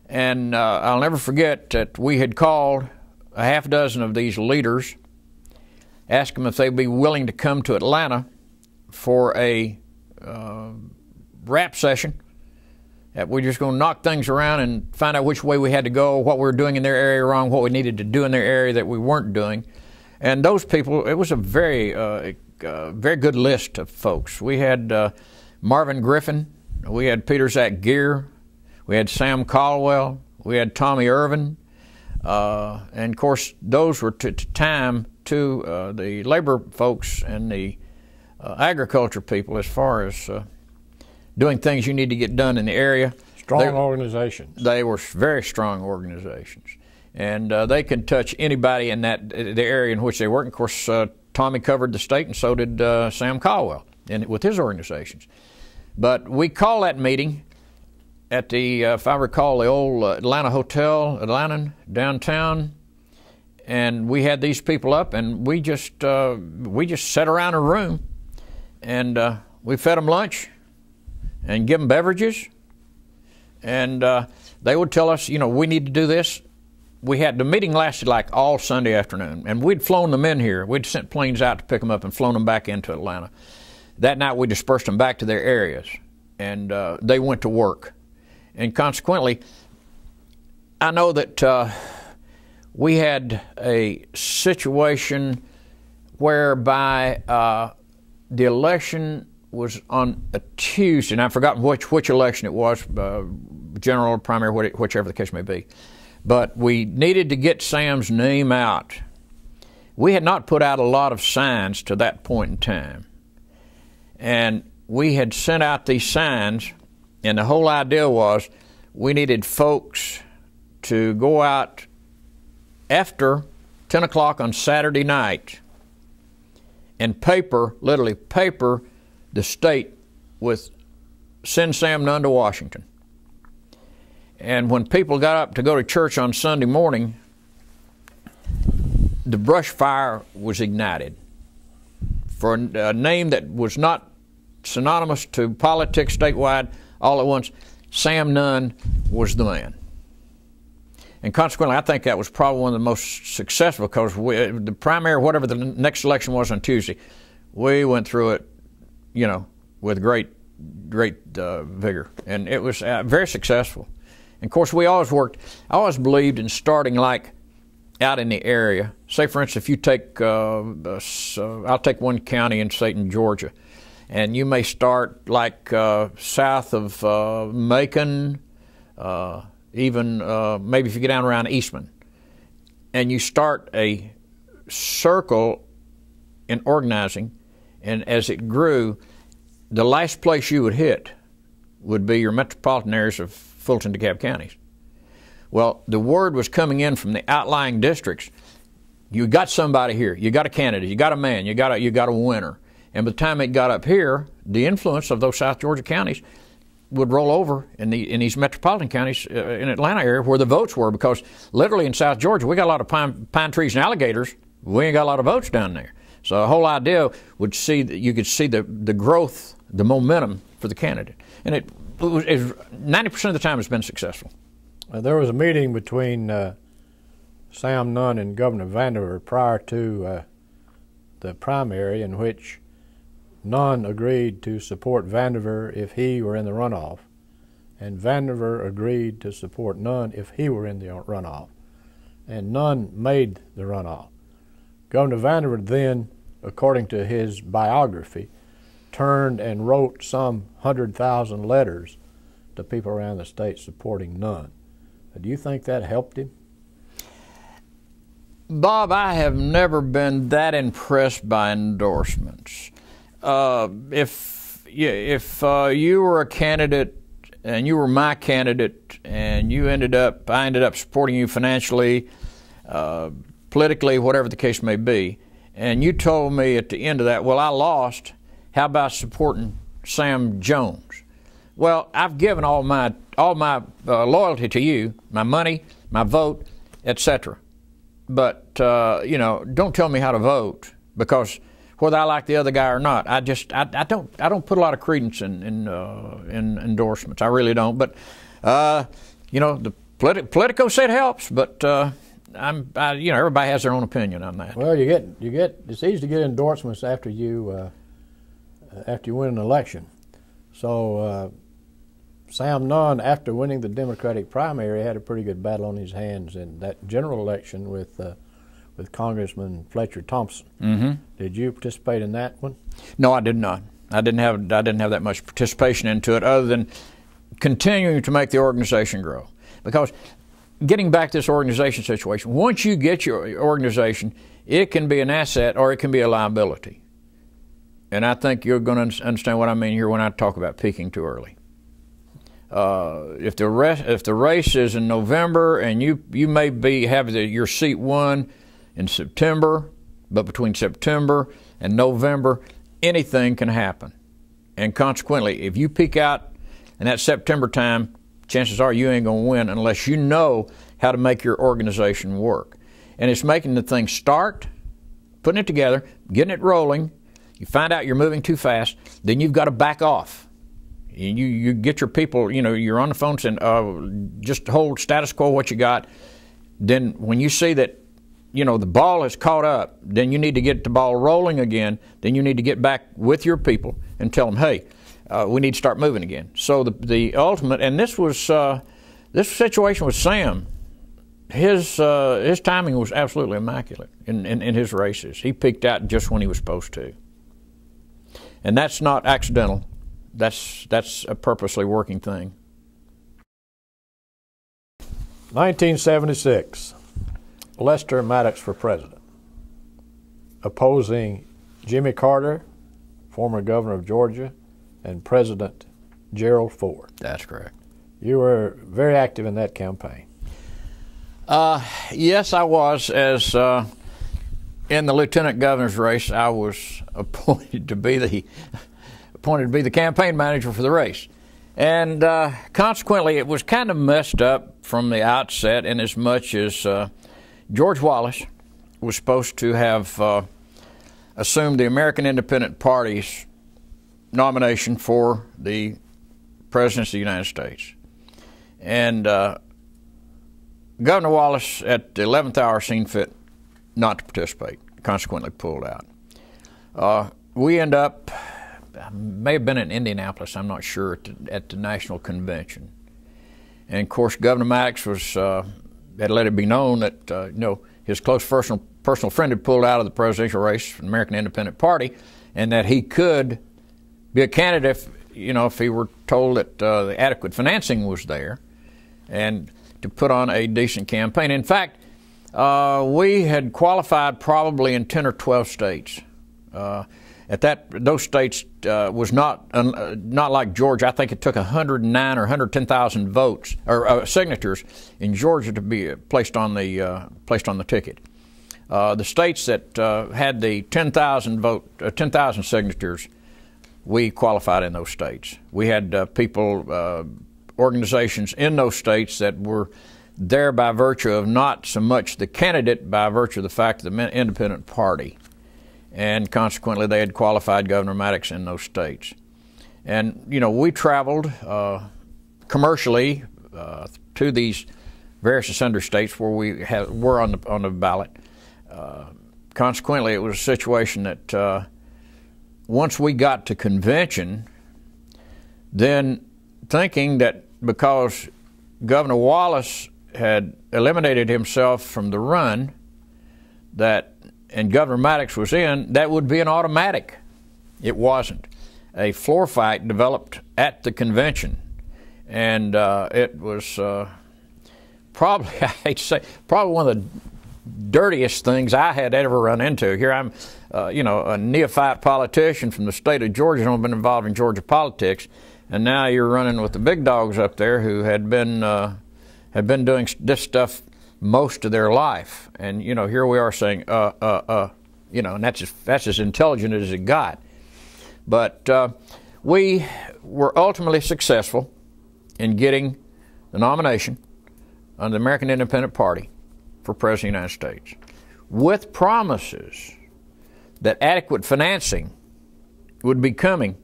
And I'll never forget that we had called a half dozen of these leaders, asked them if they'd be willing to come to Atlanta for a rap session. That we're just going to knock things around and find out which way we had to go, what we were doing in their area wrong, what we needed to do in their area that we weren't doing. And those people, it was a very good list of folks. We had Marvin Griffin, we had Peter Zach Gear, we had Sam Caldwell, we had Tommy Irvin, and of course those were to the labor folks and the agriculture people as far as doing things you need to get done in the area.
Strong organizations. They
were very strong organizations. And they could touch anybody in the area in which they work. Of course, Tommy covered the state, and so did Sam Caldwell with his organizations. But we called that meeting at the, if I recall, the old Atlanta Hotel, Atlanta, downtown, and we had these people up, and we just sat around a room, and we fed them lunch, and give them beverages, and they would tell us, we need to do this. The meeting lasted like all Sunday afternoon, and we'd flown them in here. We'd sent planes out to pick them up and flown them back into Atlanta. That night we dispersed them back to their areas, and they went to work. And consequently, I know that we had a situation whereby the election was on a Tuesday, and I've forgotten which election it was, general or primary, whichever the case may be. But we needed to get Sam's name out. We had not put out a lot of signs to that point in time. And we had sent out these signs, and the whole idea was we needed folks to go out after 10 o'clock on Saturday night and literally paper the state with "Send Sam Nunn to Washington." And when people got up to go to church on Sunday morning, the brush fire was ignited for a name that was not synonymous to politics statewide. All at once, Sam Nunn was the man. And consequently, I think that was probably one of the most successful, because the primary, whatever the next election was on Tuesday, we went through it, with great vigor. And it was very successful. And of course, I always believed in starting like out in the area. Say, for instance, if you take, I'll take one county in Satan, Georgia, and you may start like south of Macon, even maybe if you get down around Eastman, and you start a circle in organizing, and as it grew, the last place you would hit would be your metropolitan areas of Fulton, DeKalb counties. Well, the word was coming in from the outlying districts. You got somebody here, you got a candidate, you got a man, you got a winner. And by the time it got up here, the influence of those South Georgia counties would roll over in these metropolitan counties in Atlanta area where the votes were, because literally in South Georgia we got a lot of pine trees and alligators. We ain't got a lot of votes down there. So the whole idea would see that you could see the growth, the momentum for the candidate, and it 90% of the time it's been successful.
There was a meeting between Sam Nunn and Governor Vandiver prior to the primary, in which Nunn agreed to support Vandiver if he were in the runoff, and Vandiver agreed to support Nunn if he were in the runoff, and Nunn made the runoff. Governor Vandiver then, according to his biography, turned and wrote some 100,000 letters to people around the state supporting Nunn. Do you think that helped him?
Bob, I have never been that impressed by endorsements. If you were a candidate and you were my candidate and I ended up supporting you financially, politically, whatever the case may be, and you told me at the end of that, well, I lost, how about supporting Sam Jones? Well, I've given all my loyalty to you, my money, my vote, etc. But you know, don't tell me how to vote, because whether I like the other guy or not, I don't put a lot of credence in endorsements. I really don't. But you know, the Politico said helps, but you know, everybody has their own opinion on that.
Well, you get it's easy to get endorsements after you win an election. So Sam Nunn, after winning the Democratic primary, had a pretty good battle on his hands in that general election with Congressman Fletcher Thompson.
Mm-hmm.
Did you participate in that one?
No, I did not. I didn't have that much participation into it, other than continuing to make the organization grow. Because getting back to this organization situation, once you get your organization, it can be an asset or it can be a liability. And I think you're going to understand what I mean here when I talk about peaking too early. If the race is in November and you may have your seat won in September, but between September and November, anything can happen. And consequently, if you peak out in that September time, chances are you ain't going to win unless you know how to make your organization work. And it's making the thing start, putting it together, getting it rolling. You find out you're moving too fast, then you've got to back off. You get your people, you know, you're on the phone saying, just hold status quo what you got. Then when you see that, you know, the ball is caught up, then you need to get the ball rolling again. Then you need to get back with your people and tell them, hey, we need to start moving again. So the ultimate, and this situation with Sam, his timing was absolutely immaculate in his races. He peaked out just when he was supposed to. And that's not accidental. That's a purposely working thing.
1976, Lester Maddox for president, opposing Jimmy Carter, former governor of Georgia, and President Gerald Ford.
That's correct.
You were very active in that campaign.
Yes, I was. As in the lieutenant governor's race, I was appointed to be the campaign manager for the race. And consequently, it was kind of messed up from the outset, in as much as George Wallace was supposed to have assumed the American Independent Party's nomination for the presidency of the United States. And Governor Wallace, at the 11th hour, seen fit not to participate, consequently pulled out. We end up, may have been in Indianapolis, I'm not sure, at the National Convention. And of course, Governor Maddox had let it be known that you know, his close personal friend had pulled out of the presidential race for the American Independent Party, and that he could be a candidate if, you know, if he were told that the adequate financing was there, and to put on a decent campaign. In fact, we had qualified probably in 10 or 12 states. Those states was not like Georgia. I think it took 109 or 110,000 votes or signatures in Georgia to be placed on the ticket. The states that had the 10,000 signatures, we qualified in those states. We had organizations in those states that were there by virtue of not so much the candidate, by virtue of the fact of the independent party. And consequently, they had qualified Governor Maddox in those states. And, you know, we traveled commercially to these various sundry states where we were on the ballot. Consequently, it was a situation that once we got to convention, then thinking that because Governor Wallace had eliminated himself from the run, and Governor Maddox was in, that would be an automatic. It wasn't. A floor fight developed at the convention, and it was probably, I hate to say, probably one of the dirtiest things I had ever run into. Here I'm, you know, a neophyte politician from the state of Georgia, who's been involved in Georgia politics, and now you're running with the big dogs up there who had been doing this stuff most of their life. And, you know, here we are saying, you know, and that's as intelligent as it got. But we were ultimately successful in getting the nomination on the American Independent Party for President of the United States, with promises that adequate financing would be coming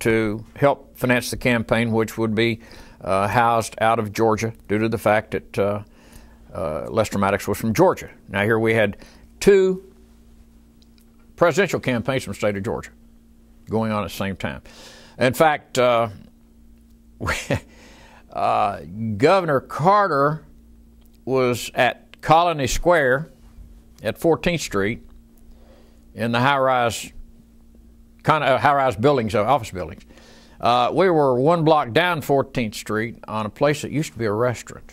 to help finance the campaign, which would be housed out of Georgia due to the fact that Lester Maddox was from Georgia. Now here we had 2 presidential campaigns from the state of Georgia going on at the same time. In fact, Governor Carter was at Colony Square at 14th Street in the high-rise buildings, office buildings. We were 1 block down 14th Street on a place that used to be a restaurant.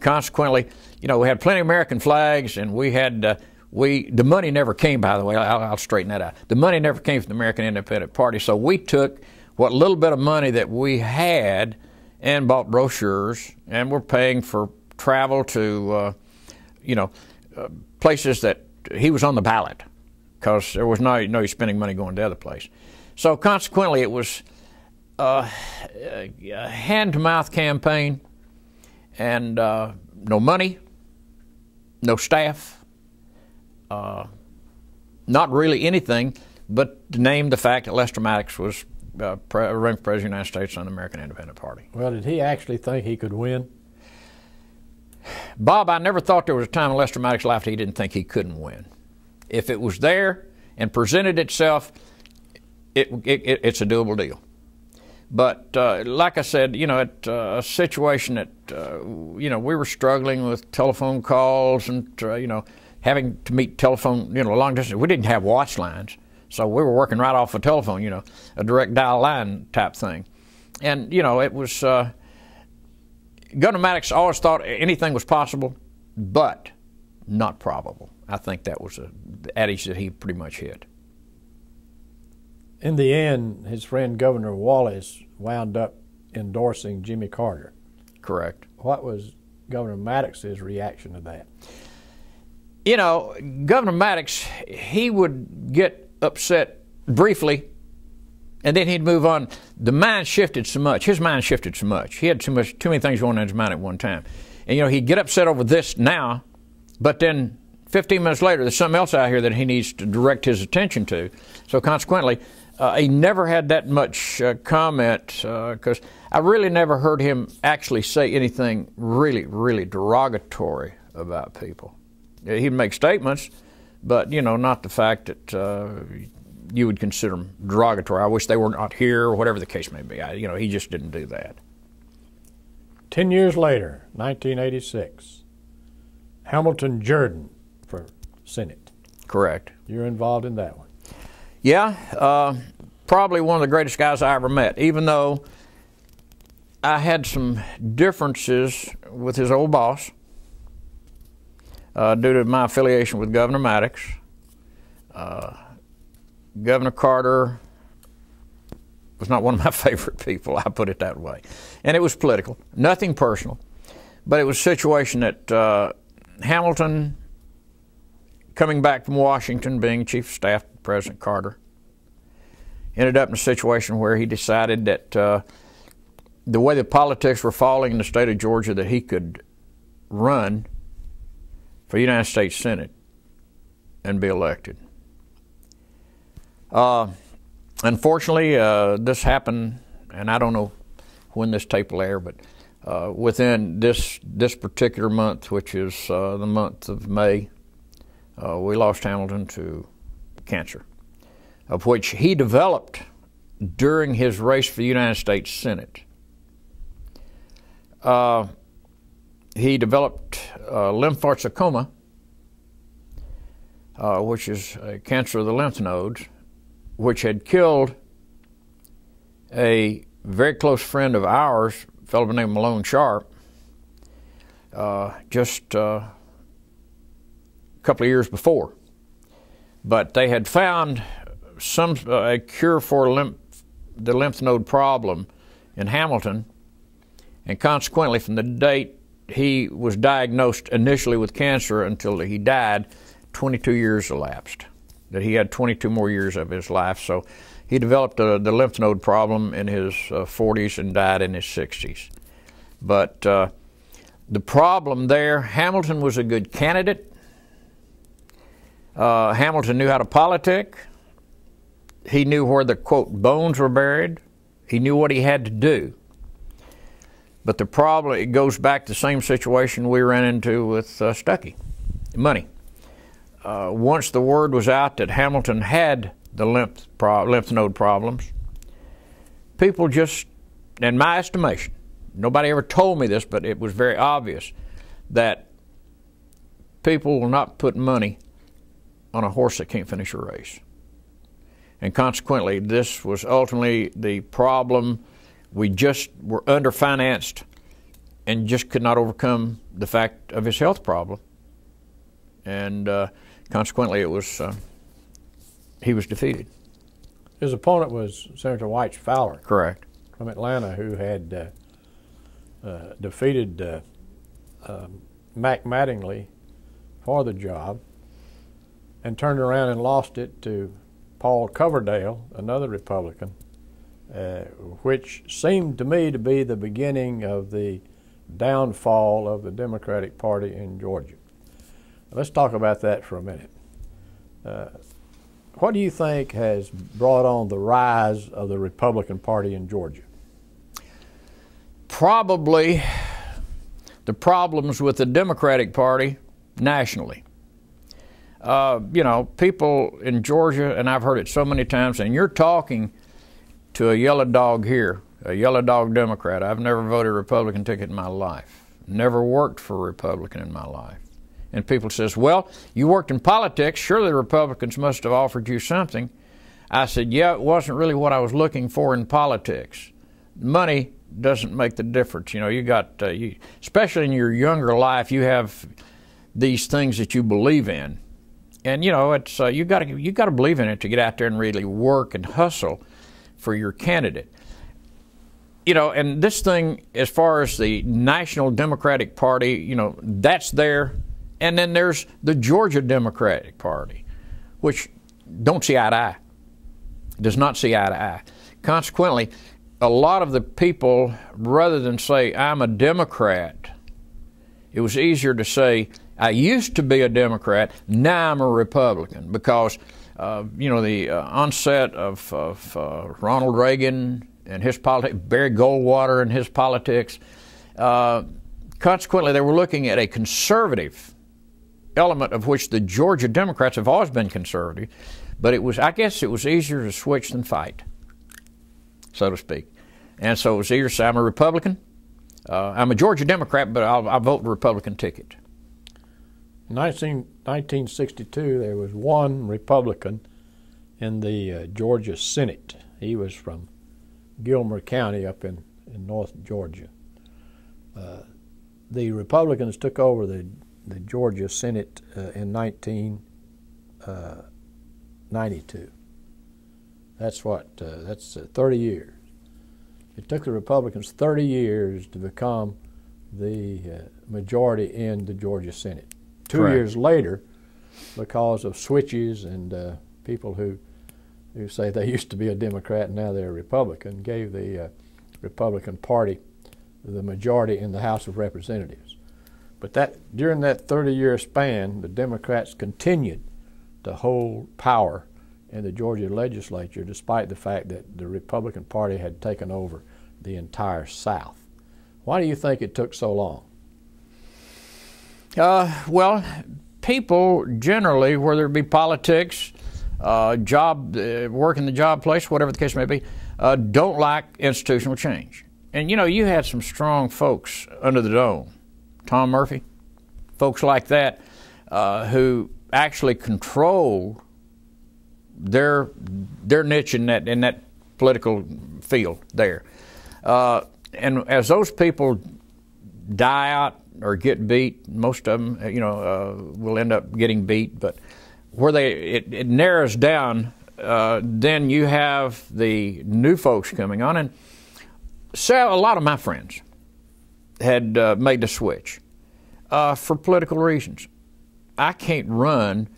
Consequently, you know, we had plenty of American flags, and we had the money never came, by the way. I'll straighten that out. The money never came from the American Independent Party, so we took what little bit of money that we had and bought brochures, and we're paying for travel to, you know, places that he was on the ballot, because there was no use spending money going to the other place. So consequently, it was a hand-to-mouth campaign, and no money, no staff, not really anything but to name the fact that Lester Maddox was running for President of the United States on the American Independent Party.
Well, did he actually think he could win?
Bob, I never thought there was a time in Lester Maddox's life he didn't think he couldn't win. If it was there and presented itself, it's a doable deal. But like I said, you know, at a situation that, you know, we were struggling with telephone calls and, you know, having to meet telephone, you know, long distance. We didn't have watch lines, so we were working right off a telephone, you know, a direct dial line type thing. And, you know, it was, Governor Maddox always thought anything was possible, but not probable. I think that was the adage that he pretty much hit.
In the end, his friend Governor Wallace wound up endorsing Jimmy Carter.
Correct.
What was Governor Maddox's reaction to that?
You know, Governor Maddox, he would get upset briefly, and then he'd move on. The mind shifted so much. His mind shifted so much. He had too many things going on in his mind at one time. And, you know, he'd get upset over this now, but then 15 minutes later, there's something else out here that he needs to direct his attention to. So consequently, he never had that much comment, because I really never heard him actually say anything really, really derogatory about people. He'd make statements, but, you know, not the fact that you would consider them derogatory. I wish they were not here, or whatever the case may be. You know, he just didn't do that.
10 years later, 1986, Hamilton Jordan for Senate.
Correct.
You're involved in that one.
Yeah, probably one of the greatest guys I ever met, even though I had some differences with his old boss due to my affiliation with Governor Maddox. Governor Carter was not one of my favorite people, I put it that way. And it was political, nothing personal, but it was a situation that Hamilton, coming back from Washington, being Chief of Staff to President Carter, ended up in a situation where he decided that the way the politics were falling in the state of Georgia, that he could run for the United States Senate and be elected. Unfortunately, this happened, and I don't know when this tape will air, but within this particular month, which is the month of May, we lost Hamilton to cancer, of which he developed during his race for the United States Senate. He developed lymphocytoma, which is a cancer of the lymph nodes, which had killed a very close friend of ours, a fellow named Malone Sharp, just a couple of years before. But they had found a cure for the lymph node problem in Hamilton, and consequently, from the date he was diagnosed initially with cancer until he died, 22 years elapsed. That he had 22 more years of his life. So he developed the lymph node problem in his 40s and died in his 60s. But the problem there, Hamilton was a good candidate. Hamilton knew how to politic. He knew where the, quote, bones were buried. He knew what he had to do. But the problem, it goes back to the same situation we ran into with Stuckey, money. Once the word was out that Hamilton had the lymph node problems, people just, in my estimation, nobody ever told me this, but it was very obvious that people will not put money on a horse that can't finish a race. And consequently, this was ultimately the problem. We just were underfinanced and just could not overcome the fact of his health problem. And consequently, it was he was defeated.
His opponent was Senator White Fowler.
Correct.
From Atlanta, who had defeated Mac Mattingly for the job and turned around and lost it to Paul Coverdale, another Republican, which seemed to me to be the beginning of the downfall of the Democratic Party in Georgia. Let's talk about that for a minute. What do you think has brought on the rise of the Republican Party in Georgia?
Probably the problems with the Democratic Party nationally. You know, people in Georgia, and I've heard it so many times, and you're talking to a yellow dog here, a yellow dog Democrat. I've never voted a Republican ticket in my life, never worked for a Republican in my life. And people says, well, you worked in politics, surely the Republicans must have offered you something. I said, yeah, it wasn't really what I was looking for in politics. Money doesn't make the difference. You know, you got, especially in your younger life, you have these things that you believe in. And you know, it's you got to believe in it to get out there and really work and hustle for your candidate. You know, and this thing, as far as the National Democratic Party, you know, that's there. And then there's the Georgia Democratic Party, which don't see eye to eye, does not see eye to eye. Consequently, a lot of the people, rather than say, I'm a Democrat, it was easier to say, I used to be a Democrat, now I'm a Republican, because, you know, the onset of Ronald Reagan and his politics, Barry Goldwater and his politics, consequently, they were looking at a conservative element of which the Georgia Democrats have always been conservative, but it was, I guess it was easier to switch than fight, so to speak. And so it was easier to say, I'm a Republican, I'm a Georgia Democrat, but I'll vote the Republican ticket.
In 1962, there was one Republican in the Georgia Senate. He was from Gilmer County up in North Georgia. The Republicans took over the Georgia Senate in 1992. That's 30 years. It took the Republicans 30 years to become the majority in the Georgia Senate. Two years later, because of switches and people who say they used to be a Democrat and now they're a Republican, gave the Republican Party the majority in the House of Representatives. But during that 30-year span, the Democrats continued to hold power in the Georgia legislature, despite the fact that the Republican Party had taken over the entire South. Why do you think it took so long?
Well, people generally, whether it be politics, work in the job place, whatever the case may be, don't like institutional change. And you know, you had some strong folks under the dome, Tom Murphy, folks like that, who actually control their niche in that political field there. And as those people die out or get beat, most of them, you know, will end up getting beat. But where it narrows down, then you have the new folks coming on. And so a lot of my friends had made the switch for political reasons. I can't run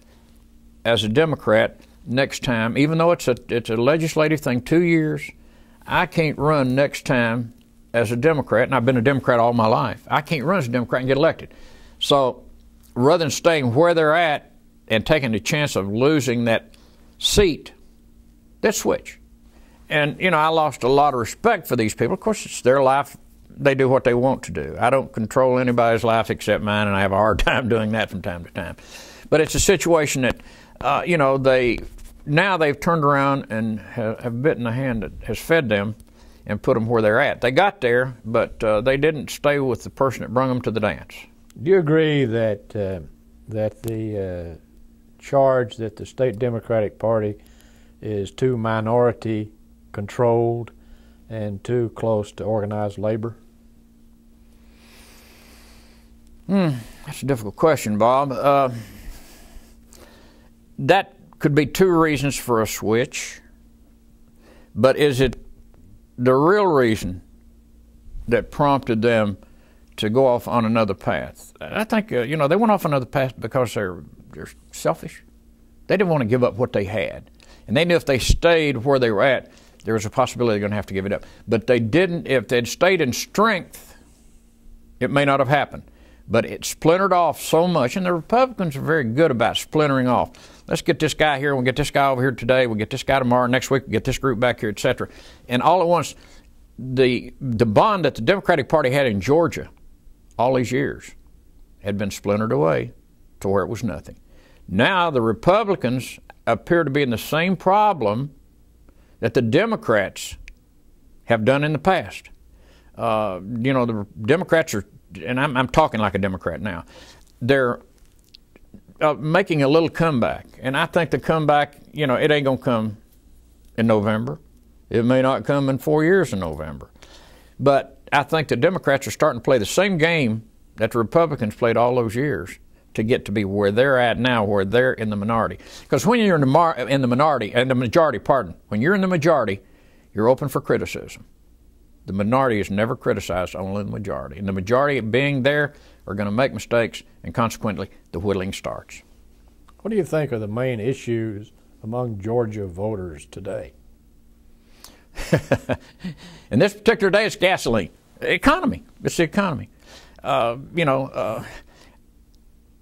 as a Democrat next time, even though it's a legislative thing, 2 years. I can't run next time as a Democrat, and I've been a Democrat all my life. I can't run as a Democrat and get elected. So rather than staying where they're at and taking the chance of losing that seat, let's switch. And, you know, I lost a lot of respect for these people. Of course, it's their life. They do what they want to do. I don't control anybody's life except mine, and I have a hard time doing that from time to time. But it's a situation that, you know, now they've turned around and have bitten the hand that has fed them and put them where they're at. They got there, but they didn't stay with the person that brought them to the dance.
Do you agree that the charge that the state Democratic Party is too minority controlled and too close to organized labor?
That's a difficult question, Bob. That could be two reasons for a switch, but is it the real reason that prompted them to go off on another path? I think, you know, they went off another path because they're selfish. They didn't want to give up what they had. And they knew if they stayed where they were at, there was a possibility they're going to have to give it up. But they didn't. If they'd stayed in strength, it may not have happened. But it splintered off so much, and the Republicans are very good about splintering off. Let's get this guy here, we'll get this guy over here today, we'll get this guy tomorrow, next week we'll get this group back here, etc. And all at once, the bond that the Democratic Party had in Georgia all these years had been splintered away to where it was nothing. Now the Republicans appear to be in the same problem that the Democrats have done in the past. You know, the Democrats are, and I'm talking like a Democrat now, they're making a little comeback. And I think the comeback, you know, it ain't going to come in November. It may not come in 4 years in November. But I think the Democrats are starting to play the same game that the Republicans played all those years to get to be where they're at now, where they're in the minority. Because when you're in the majority, when you're in the majority, you're open for criticism. The minority is never criticized, only the majority. And the majority being there are going to make mistakes, and consequently, the whittling starts.
What do you think are the main issues among Georgia voters today?
In this particular day, it's gasoline. Economy. It's the economy. You know,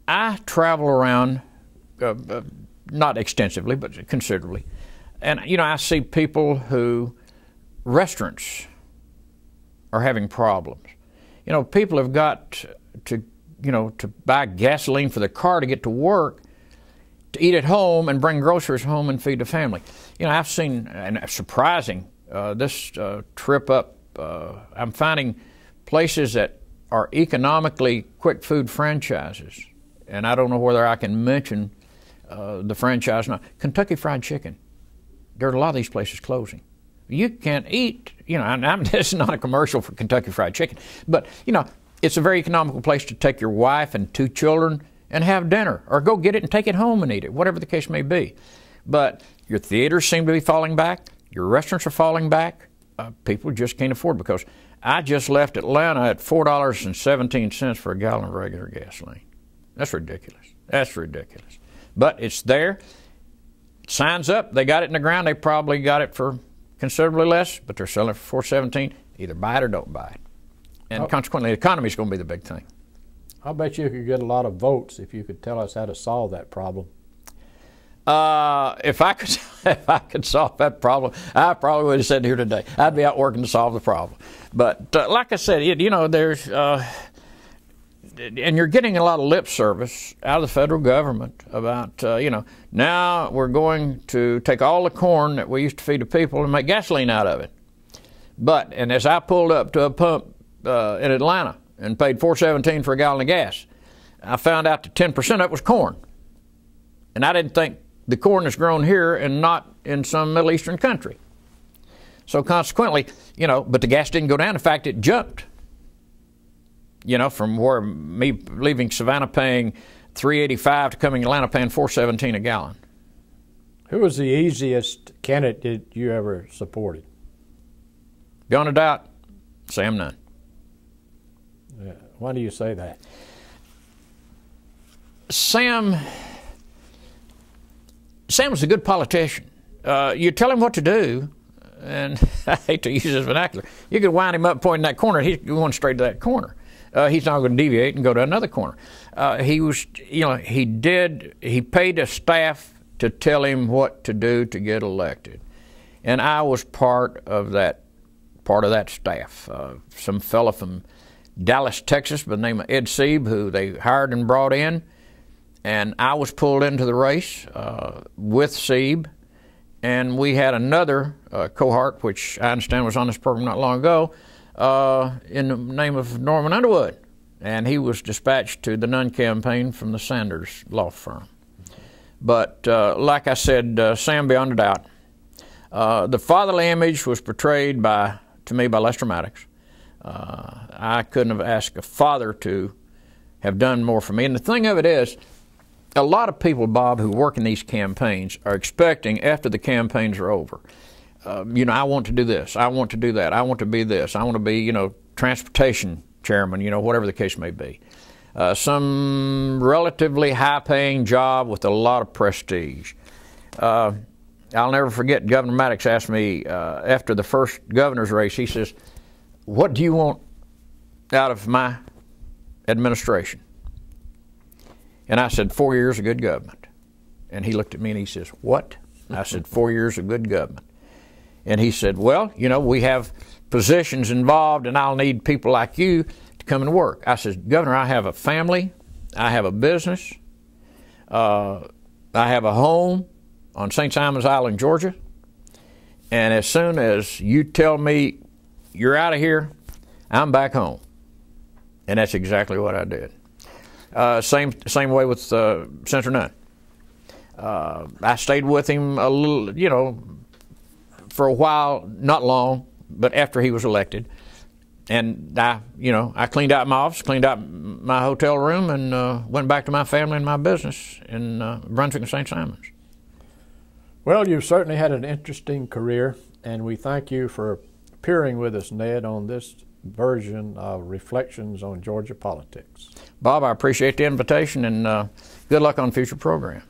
I travel around, not extensively, but considerably. And, you know, I see people who, restaurants are having problems. You know, people have got to, you know, to buy gasoline for their car to get to work, to eat at home and bring groceries home and feed the family. You know, I've seen, and surprising, this trip up, I'm finding places that are economically quick food franchises. And I don't know whether I can mention the franchise now. Kentucky Fried Chicken. There are a lot of these places closing. You can't eat, you know, and this is not a commercial for Kentucky Fried Chicken, but, you know, it's a very economical place to take your wife and 2 children and have dinner, or go get it and take it home and eat it, whatever the case may be. But your theaters seem to be falling back. Your restaurants are falling back. People just can't afford, because I just left Atlanta at $4.17 for a gallon of regular gasoline. That's ridiculous. That's ridiculous. But it's there. Signs up. They got it in the ground. They probably got it for considerably less, but they're selling it for $4.17. Either buy it or don't buy it. And consequently, the economy is going to be the big thing.
I bet you could get a lot of votes if you could tell us how to solve that problem.
If I could solve that problem, I probably would have said here today, I'd be out working to solve the problem. But like I said, you know, there's, and you're getting a lot of lip service out of the federal government about, you know, now we're going to take all the corn that we used to feed the people and make gasoline out of it. But, and as I pulled up to a pump in Atlanta and paid $4.17 for a gallon of gas, I found out that 10% of it was corn. And I didn't think the corn is grown here and not in some Middle Eastern country. So consequently, you know, but the gas didn't go down. In fact, it jumped. You know, from where me leaving Savannah paying $3.85 to coming to Atlanta paying $4.17 a gallon.
Who was the easiest candidate you ever supported?
Beyond a doubt, Sam Nunn.
Why do you say that?
Sam was a good politician. You tell him what to do, and I hate to use this vernacular, you could wind him up pointing that corner, he's going straight to that corner. He's not going to deviate and go to another corner. He was, you know, he paid a staff to tell him what to do to get elected. And I was part of that staff. Some fella from Dallas, Texas, by the name of Ed Sieb, who they hired and brought in, and I was pulled into the race with Sieb, and we had another cohort, which I understand was on this program not long ago, in the name of Norman Underwood, and he was dispatched to the Nunn campaign from the Sanders law firm. But like I said, Sam, beyond a doubt, the fatherly image was portrayed to me by Lester Maddox. I couldn't have asked a father to have done more for me. And the thing of it is, a lot of people, Bob, who work in these campaigns are expecting after the campaigns are over, you know, I want to do this, I want to do that, I want to be this, I want to be, you know, transportation chairman, you know, whatever the case may be. Some relatively high-paying job with a lot of prestige. I'll never forget, Governor Maddox asked me after the first governor's race, he says, "What do you want out of my administration?" And I said, 4 years of good government. And he looked at me and he says, "What?" I said, 4 years of good government. And he said, "Well, you know, we have positions involved and I'll need people like you to come and work." I said, "Governor, I have a family, I have a business, I have a home on St. Simon's Island, Georgia, and as soon as you tell me you're out of here, I'm back home." And that's exactly what I did. Same way with Senator Nunn. I stayed with him a little, you know, for a while, not long, but after he was elected. And I cleaned out my office, cleaned out my hotel room, and went back to my family and my business in Brunswick and St. Simons.
Well, you've certainly had an interesting career, and we thank you for appearing with us, Ned, on this version of Reflections on Georgia Politics.
Bob, I appreciate the invitation, and good luck on future programs.